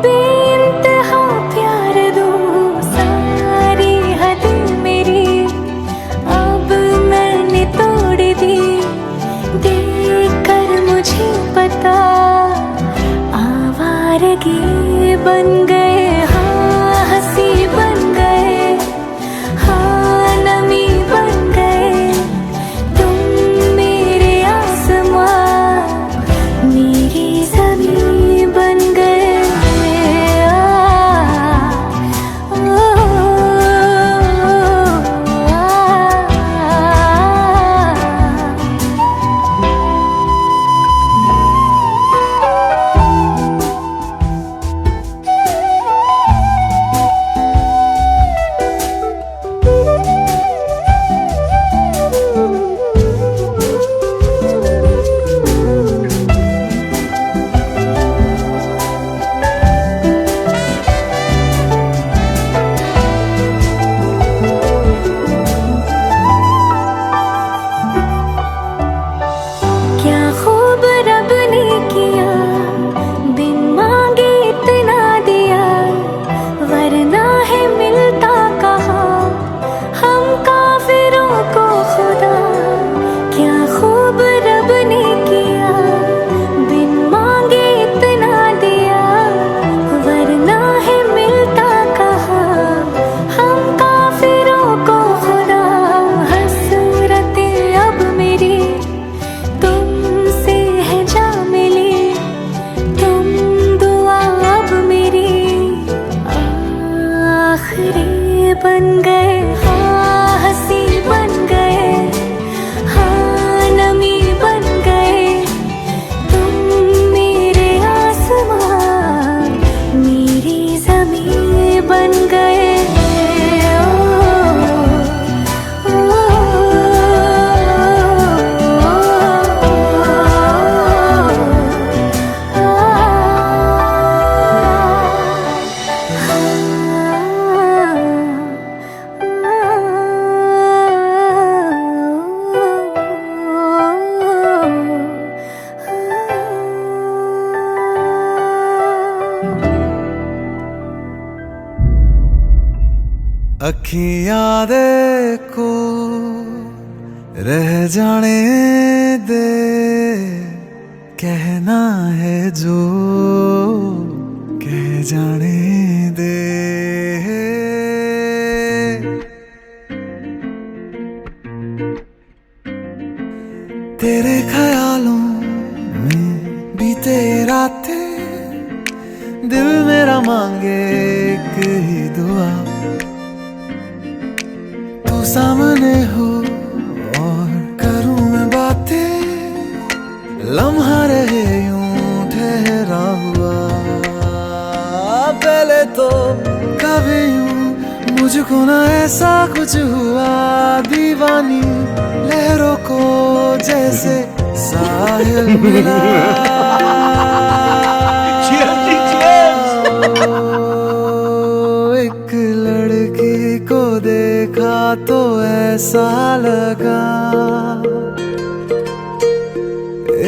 [SPEAKER 11] बेइंतहा प्यार दूं, सारी हद मेरी अब मैंने तोड़ दी, मुझे पता आवारगी बन गए, हाँ हंसी बन गए, हाँ नमी बन गए, तुम मेरे आसमां मेरी ज़मीं बन गए। बन गए, हाँ हंसी बन गए, हाँ नमी बन गए, तुम मेरे आसमां मेरी ज़मीं बन गए।
[SPEAKER 1] अखियां देखो रह जाने दे, कहना है जो कह जाने दे। तेरे ख्यालों में बीते रातें, दिल मेरा मांगे दुआ, तू सामने हो और करूं मैं बातें, लम्हा रहे यूं ठहरा हुआ। पहले तो कभी यूं मुझको ना ऐसा कुछ हुआ, दीवानी लहरों को जैसे साहिल मिला। एक लड़की को देखा तो ऐसा लगा,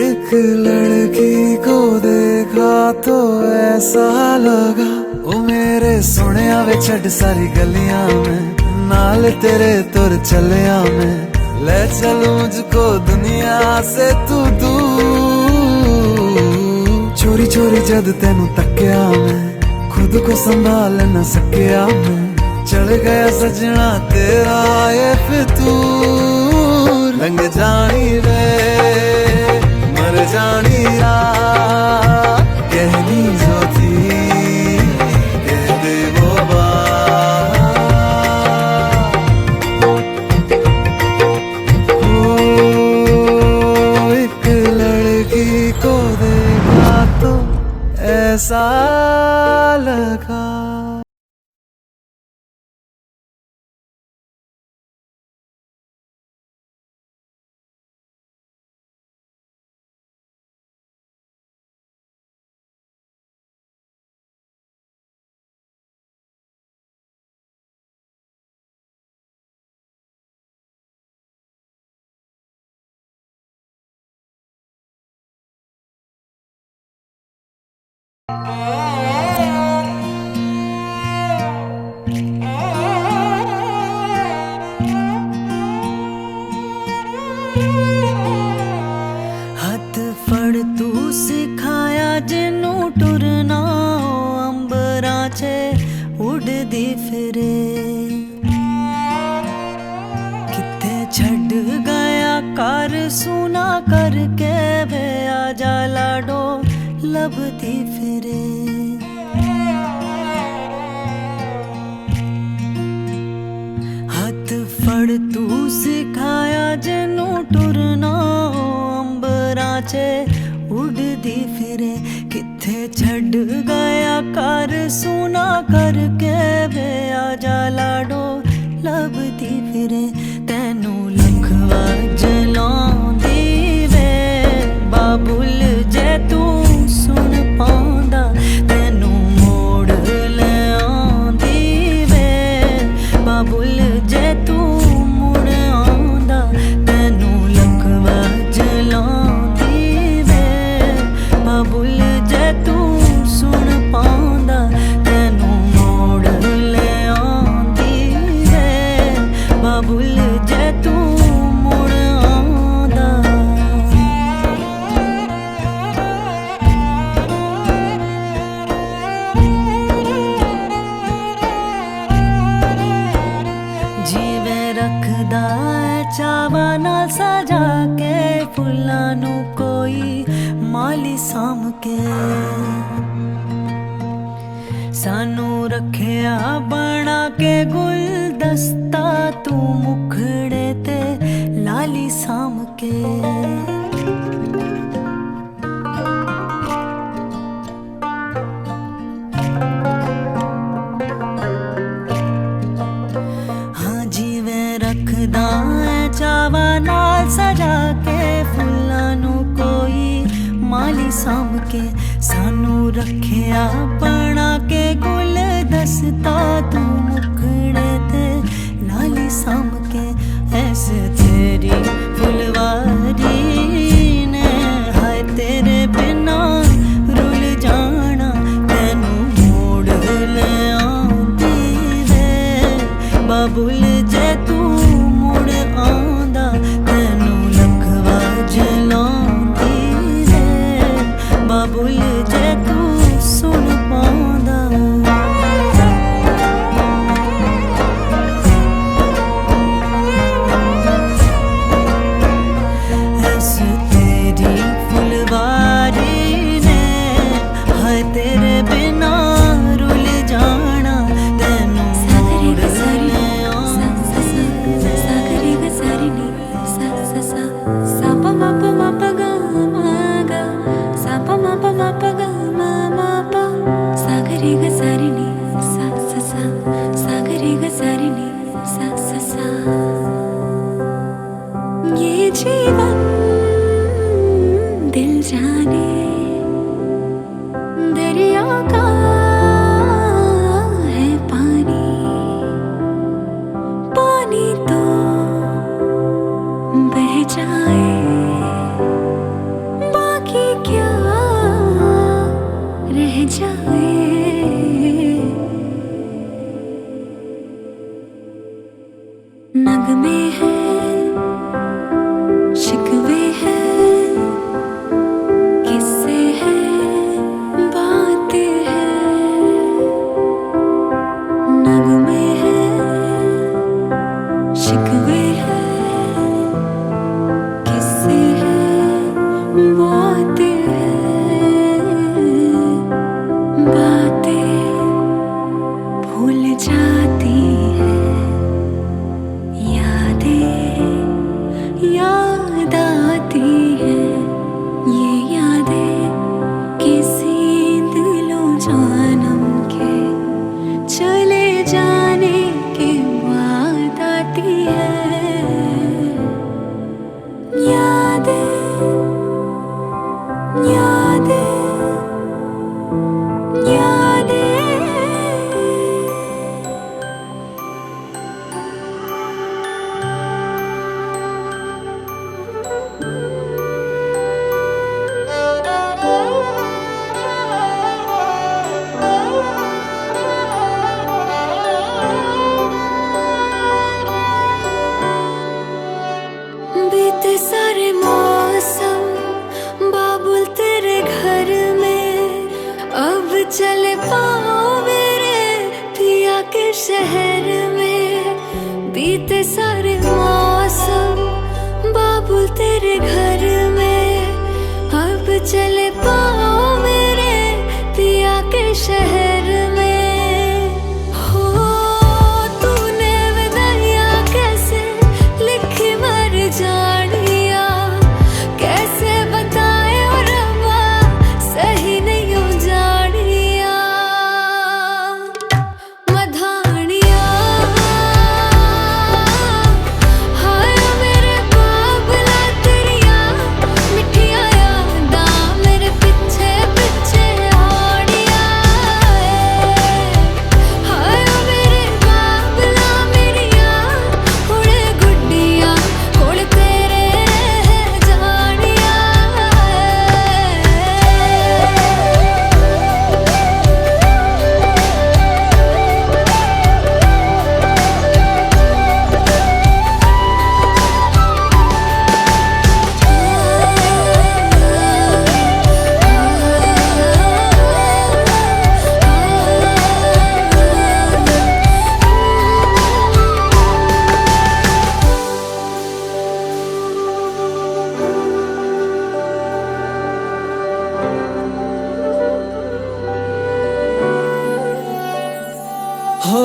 [SPEAKER 1] एक लड़की को देखा तो ऐसा लगा, ओ मेरे सोनिया वे छड़ सारी गलियां में, नाल तेरे तुर चलिया मैं, ले चलूं मुझको दुनिया से तू दूर। चोरी चोरी जद तेनू तक्या मैं, खुद को संभाल न सकिया मैं, चढ़ गया सजना तेरा ये फितूर। रंग जानी रे मर जानी रात, कहनी जो थी कह दे वो बात। ओ एक लड़की को देखा तो ऐसा लगा।
[SPEAKER 2] हथ फड़ तू सिखाया जिनू टुरना, अंबरां च उड़दी फिरे, किथे छड़ गया कर सुना करके वे आजा लाडो लभदी फिरे। हथ फड़ तू सिखाया जिनू टुरना, अंबरां च उड़दी फिरे, किथे छड़ गया कर सुना करके वे आजा लाडो लभदी फिरे। तैनू लखवा जलांदी वे बाबुल जे तू सुन पांदा, तैनू मोड़ ले आंदी वे बाबुल जे तू मुड़ आंदा, तैनू लखवा जलांदी वे बाबुल जे तू सुन पांदा, तैनू मोड़ ले आंदी वे बाबुल जे तू मुड़ आंदा। ਜਿਵੇਂ ਰੱਖਦਾ ਐ ਚਾਵਾਂ ਨਾਲ ਸਜਾ ਕੇ, ਫੁੱਲਾਂ ਨੂੰ ਕੋਈ ਮਾਲੀ ਸਾਂਭ ਕੇ, ਸਾਨੂੰ ਰੱਖਿਆ ਬਣਾ ਕੇ ਗੁਲਦਸਤਾ, ਤੂੰ ਮੁਖੜੇ ਤੇ ਲਾਲੀ ਸਾਂਭ ਕੇ। ਰੱਖਦਾ ਐ ਚਾਵਾਂ ਨਾਲ ਸਜਾ ਕੇ, ਫੁੱਲਾਂ ਨੂੰ ਕੋਈ ਮਾਲੀ ਸਾਂਭ ਕੇ, ਸਾਨੂੰ ਰੱਖਿਆ ਬਣਾ ਕੇ ਗੁਲਦਸਤਾ, ਤੂੰ ਮੁਖੜੇ ਤੇ ਲਾਲੀ ਸਾਂਭ ਕੇ। ਐਸ ਤੇਰੀ ਫੁਲਵਾਰੀ ਨੇ ਹਾਏ ਤੇਰੇ ਬਿਨਾ ਰੁਲ ਜਾਣਾ, ਤੈਨੂੰ ਮੋੜ ਲੈ ਆਉਂਦੀ ਵੇ ਬਾਬੁਲ ਜੇ ਤੂੰ ਮੁੜ ਆਉਂਦਾ, ਤੈਨੂੰ ਲਖਵਾ ਜਲਾਉਂਦੀ ਵੇ ਬਾਬੁਲ ਜੇ ਤੂੰ ਸੁਣ ਪਾਉਂਦਾ। ਐਸ
[SPEAKER 11] जाने दरिया का है पानी, पानी तो बह जाए, बाकी क्या रह जाए। नगमे हैं, शिकवे हैं, किस्से हैं, बातें हैं। नगमे हैं, शिकवे हैं, किस्से हैं, बातें हैं। बातें भूल जाती हैं, याद आती है। ये यादें किसी दिलो जानम के चले जाने के बाद आती है। यादें यादें यादें बीते सारे मौसम बाबुल तेरे घर में, अब चले पाओ मेरे पिया के शहर में। बीते सारे मौसम बाबुल तेरे घर में, अब चले पाओ मेरे पिया के शहर में। हो तूने विदाइयां कैसे लिखी मर जानिया, कैसे बताए और रब्बा सही नहीं हो जानिया। मधानिया हाय मेरे बाबला तेरिया, मिठिया यादा मेरे पीछे पीछे आड़िया। हाय मेरे बाबला मेरिया, हुणे गुड्डिया कोल तेरे रह जानिया।
[SPEAKER 1] हो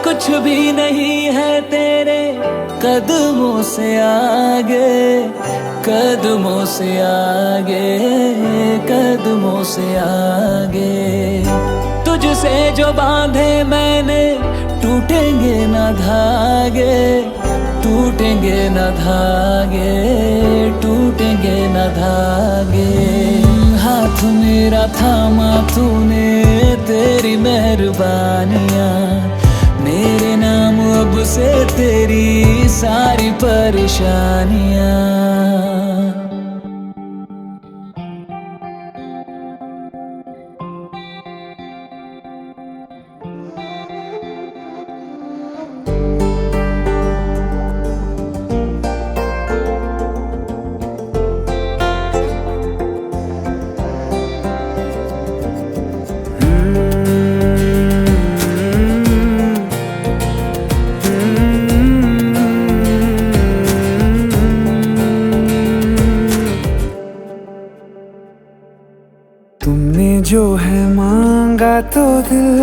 [SPEAKER 1] कुछ भी नहीं है तेरे कदमों से आगे, कदमों से आगे, कदमों से आगे। तुझसे जो बांधे मैंने टूटेंगे ना धागे, टूटेंगे ना धागे, टूटेंगे ना धागे। हाथ मेरा थामा तूने, तेरी मेहरबानियाँ मेरे नाम अब से तेरी सारी परेशानियाँ।
[SPEAKER 14] तुमने जो है मांगा तो दिल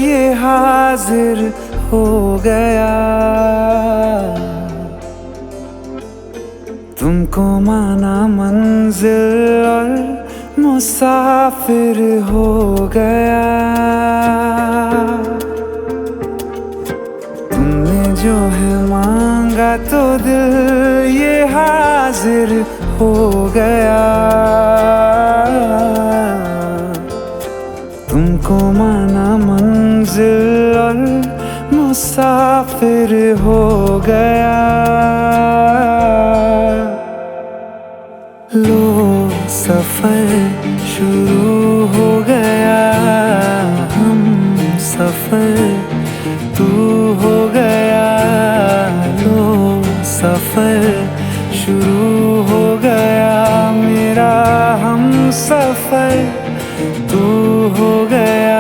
[SPEAKER 14] ये हाजिर हो गया। तुमको माना मंजिल और मुसाफिर हो गया। तुमने जो है मांगा तो दिल ये हाजिर हो गया। मुसाफिर हो गया। लो सफर शुरू हो गया, हम सफर तू हो गया। लो सफर शुरू हो गया, मेरा हम सफर तू हो गया।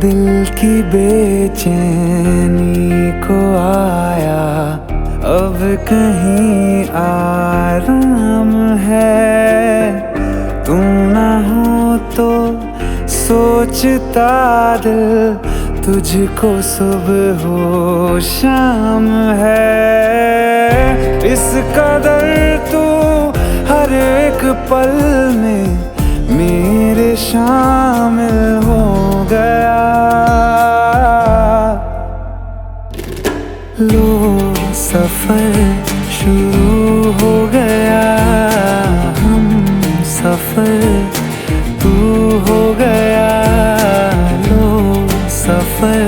[SPEAKER 14] दिल की बेचैनी को आया अब कहीं आराम है। तू ना हो तो सोचता दिल तुझको सुबह हो शाम है। इस कदर तू हर एक पल में मेरे शामिल हो गया। लो सफर शुरू हो गया, हम सफर तू हो गया। लो सफर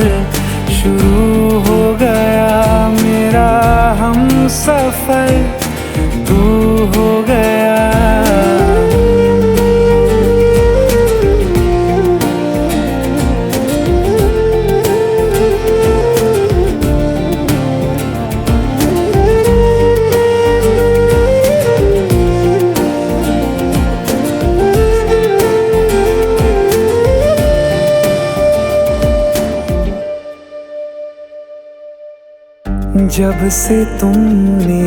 [SPEAKER 14] शुरू हो गया, मेरा हम सफर तू हो गया। जब से तुमने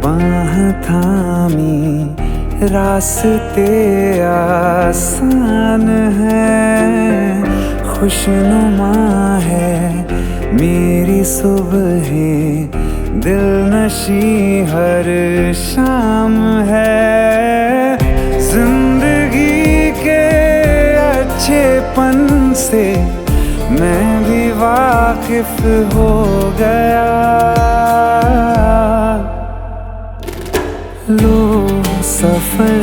[SPEAKER 14] बाह थामी रास्ते आसान है। खुशनुमा है मेरी सुबहें, दिल नशी हर शाम है। जिंदगी के अच्छेपन से मैं भी वाकिफ हो गया। लो सफर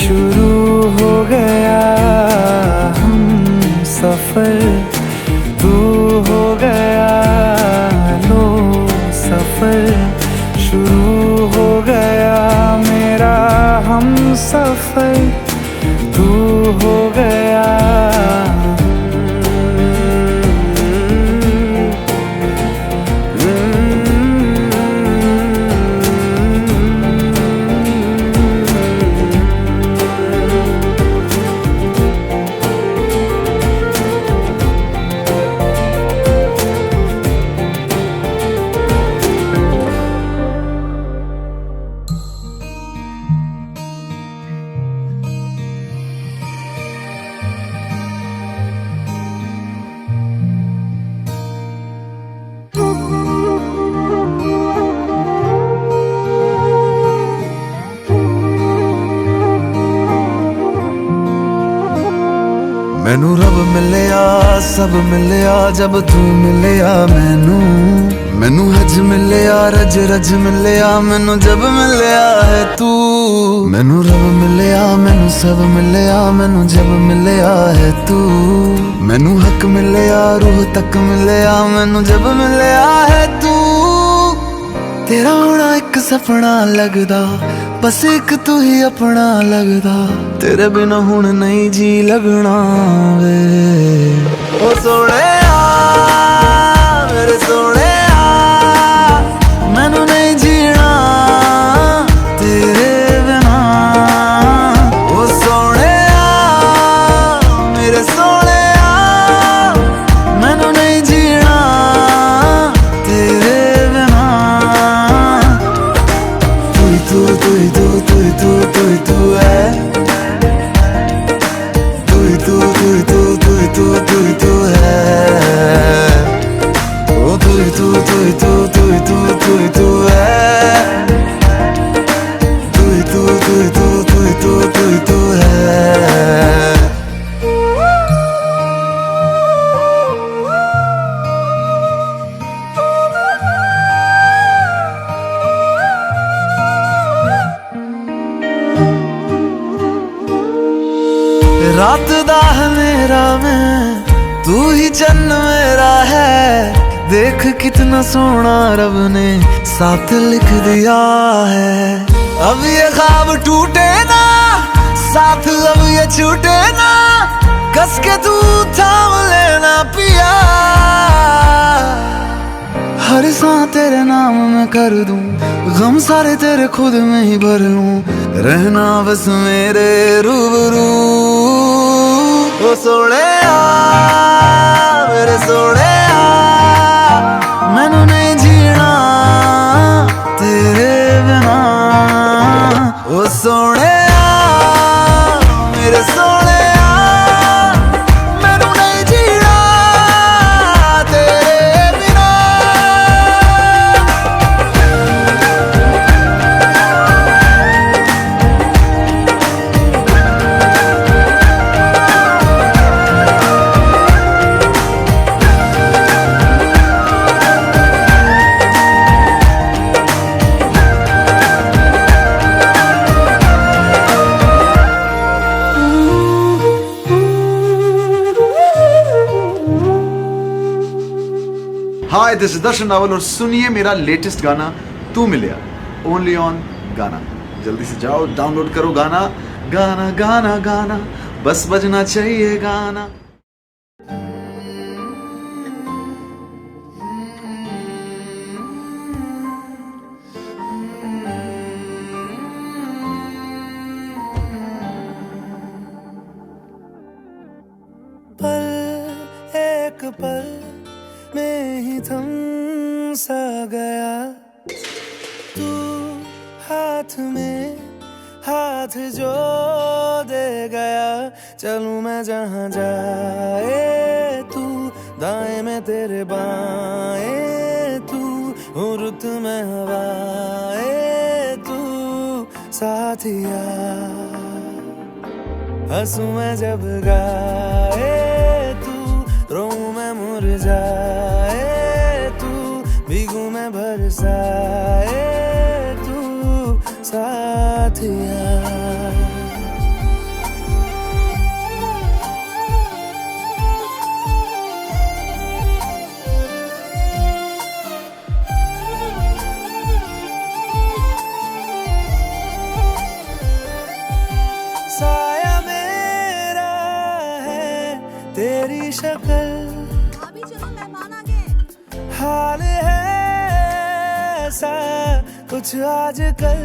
[SPEAKER 14] शुरू हो गया, हम सफर तू हो गया। लो सफर शुरू हो गया, मेरा हम सफर तू हो गया।
[SPEAKER 1] मैनू रब मिलिया सब मिलिया जब तू मिलिया मैनू हज मिलिया रज रज मिलिया मैनू जब मिलिया है तू। मैनू रब मिलिया मैनू सब मिलिया मैनू जब मिलिया है तू। मैनू हक मिलिया रूह तक मिलिया मैनू जब मिलिया है तू। तेरा होना एक सपना लगदा, बस एक तू ही अपना लगदा। तेरे बिना हुण नहीं जी लगना वे। ओ सोहणिया मेरे सोहणिया, मैनू नहीं जीना तेरे बिना। ओ सोहणिया मेरे सोहणिया, मैनू नहीं जीना तेरे बिना। तू तू तू तू तू तू तू है, तू तू तू तू तू तू तू तू है। रात दा है मेरा मैं, तू ही चन्न मेरा है। देख कितना सोना रब ने साथ लिख दिया है। अब ये ख्वाब टूटे ना, साथ अब ये छूटे ना, कस के तू थाम लेना पिया। हर सांस तेरे नाम में कर दूं, गम सारे तेरे खुद में ही भर लूं, रहना बस मेरे रूबरू। ओ सोहणिया मेरे सोहणिया, मैनू नहीं जीना तेरे बिना। ओ सोहणिया मेरे सोहणिया, मैनू नहीं जीना तेरे बिना।
[SPEAKER 4] हाय दिस इज दर्शन रावल और सुनिए मेरा लेटेस्ट गाना तू मिलिया ओनली ऑन गाना। जल्दी से जाओ डाउनलोड करो गाना। गाना गाना गाना बस बजना चाहिए गाना।
[SPEAKER 1] पल एक पल में ही थम सा गया, तू हाथ में हाथ जो दे गया। चलूं मैं जहां जाए तू, दाएं में तेरे बाएं तू, हूँ रुत में हवाएं तू साथिया। हंसूं मैं जब गाए तू, रोऊं मैं मुरझाए तू, भीगूं मैं बरसाए तू साथिया। साया मेरा है तेरी शक्ल, अभी चलो मेहमान आ गए। हाल है ऐसा कुछ आजकल,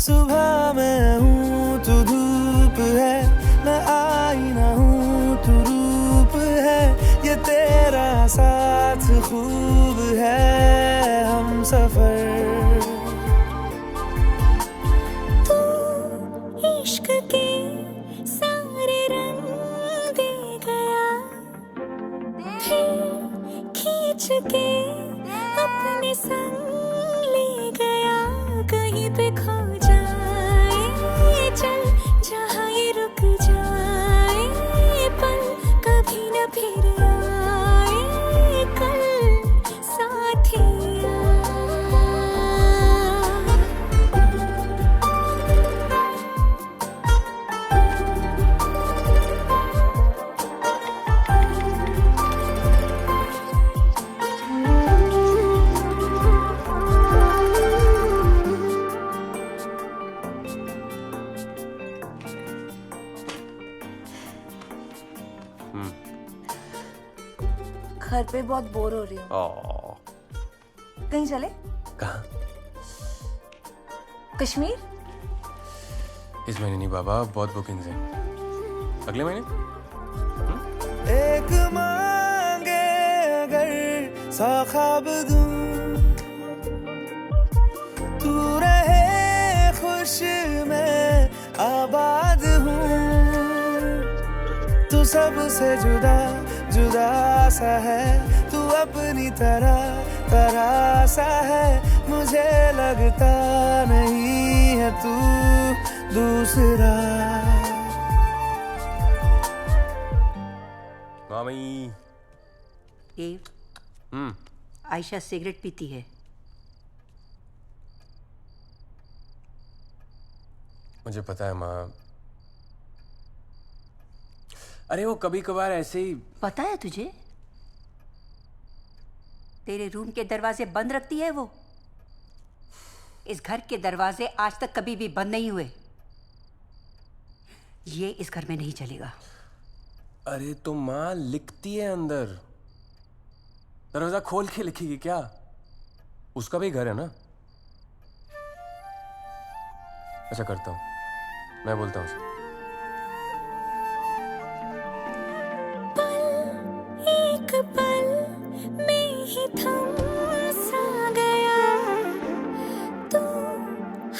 [SPEAKER 1] सुबह मैं हूँ तू धूप है, मैं आईना हूँ तू रूप है। ये तेरा साथ खूब है हम सफर।
[SPEAKER 11] इश्क के सारे रंग दे गया, फिर खींच के अपने संग ले गया। कहीं पे खो जाए चल, जहाँ ये रुक जाए पल, कभी न फिर आए कल साथिया।
[SPEAKER 15] घर पे बहुत बोर हो रही हूँ, कहीं चले?
[SPEAKER 16] कहाँ?
[SPEAKER 15] कश्मीर?
[SPEAKER 16] इस महीने नहीं बाबा, बहुत बुकिंग्स हैं। अगले महीने?
[SPEAKER 1] एक मांगे अगर 100 ख्वाब दूं, तू रहे खुश मैं आबाद हूँ। तू सबसे जुदा जुदा सा है, तू अपनी तरह तरह सा है। मुझे लगता नहीं है तू दूसरा।
[SPEAKER 16] मामी।
[SPEAKER 17] आयशा सिगरेट पीती है।
[SPEAKER 16] मुझे पता है माँ, अरे वो कभी कभार ऐसे ही।
[SPEAKER 17] पता है तुझे, तेरे रूम के दरवाजे बंद रखती है वो। इस घर के दरवाजे आज तक कभी भी बंद नहीं हुए। ये इस घर में नहीं चलेगा।
[SPEAKER 16] अरे तो माँ लिखती है अंदर, दरवाजा खोल के लिखेगी क्या? उसका भी घर है ना। अच्छा करता हूँ, मैं बोलता हूँ उसे।
[SPEAKER 11] एक पल में ही थम सा गया तू,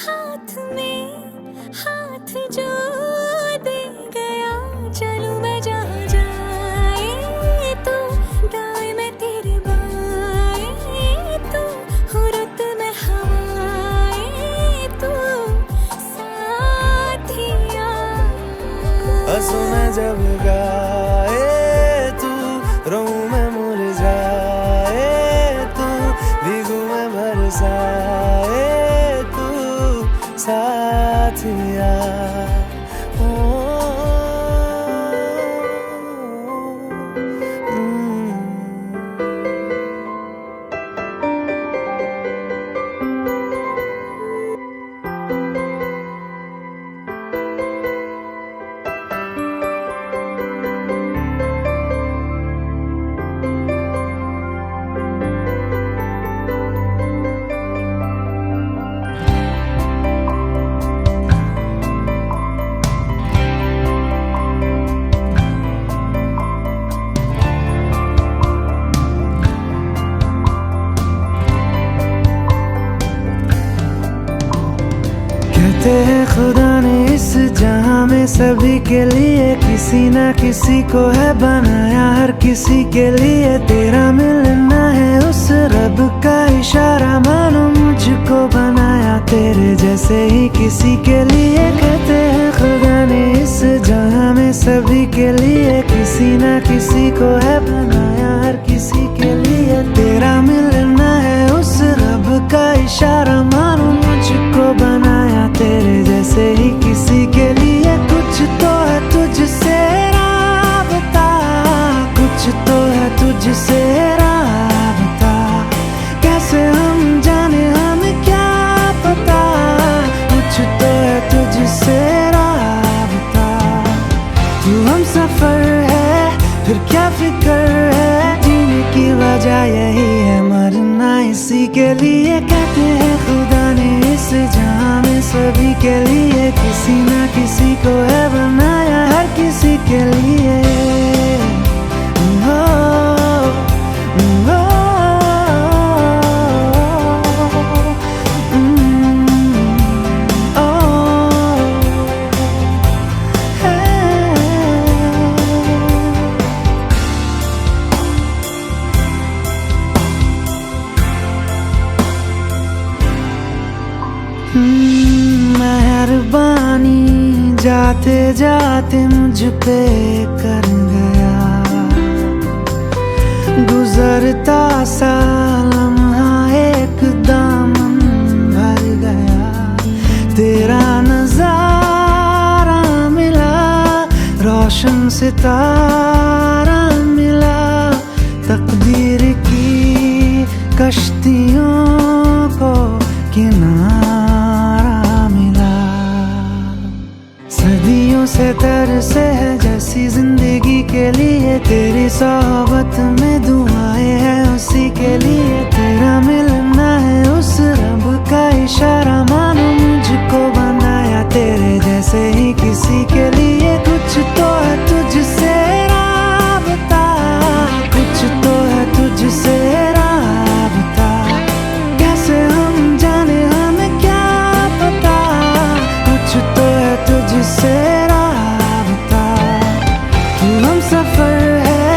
[SPEAKER 11] हाथ में हाथ जो दे गया। चलूं मैं जहाँ जाए तो, दाएं में तेरे बाएं तो, हो रुत में हवाएं तो, साथिया।
[SPEAKER 14] हंसू मैं जब गाए तू, रहूं मैं मुरझाए तू, भीगू मैं बरसाए तू, साथिया। कहते हैं खुदा ने इस जहां में सभी के लिए किसी ना किसी को है बनाया, हर किसी के लिए तेरा मिलना है उस रब का इशारा। मानो मुझको बनाया तेरे जैसे ही किसी के लिए। कहते हैं खुदा ने इस जहां में सभी के लिए किसी ना किसी को है बनाया, हर किसी के लिए तेरा मिलना है उस रब का इशारा। मानो मुझको बनाया तेरे जैसे ही किसी के लिए। कुछ तो है तुझसे राबता, कुछ तो है तुझसे राबता, कैसे हम जाने हमें क्या पता। कुछ तो है तुझसे राबता, तू हम सफर है फिर क्या फिक्र है। जीने की वजह यही है, मरना इसी के लिए। कहते हैं खुदा ने इस जहां में सभी के लिए किसी ना किसी को है बनाया, हर किसी के लिए। मेहरबानी जाते जाते मुझ पे कर गया, गुजरता सा लम्हा एक दामन भर गया। तेरा नजारा मिला, रोशन सितारा मिला, तकदीर की कश्तियों को किनारा मिला। सदियों से तरसे है जैसी जिंदगी के लिए, तेरी सोहबत में दुआएं हैं उसी के लिए। तेरा मिलना है उस रब का इशारा, मानो मुझको बनाया तेरे जैसे ही किसी के लिए। कुछ तो है तुझसे राबता, कुछ तो है तुझसे राबता, कैसे हम जाने हमें क्या पता। कुछ तो है तुझसे राबता, तू हम सफर है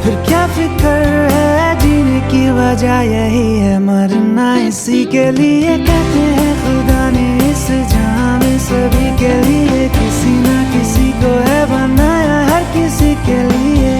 [SPEAKER 14] फिर क्या फिक्र है। जीने की वजह यही है, मरना इसी के लिए। कहते हैं खुदा ने इस जहां में सभी के लिए किसी ना किसी को है बनाया, हर किसी के लिए।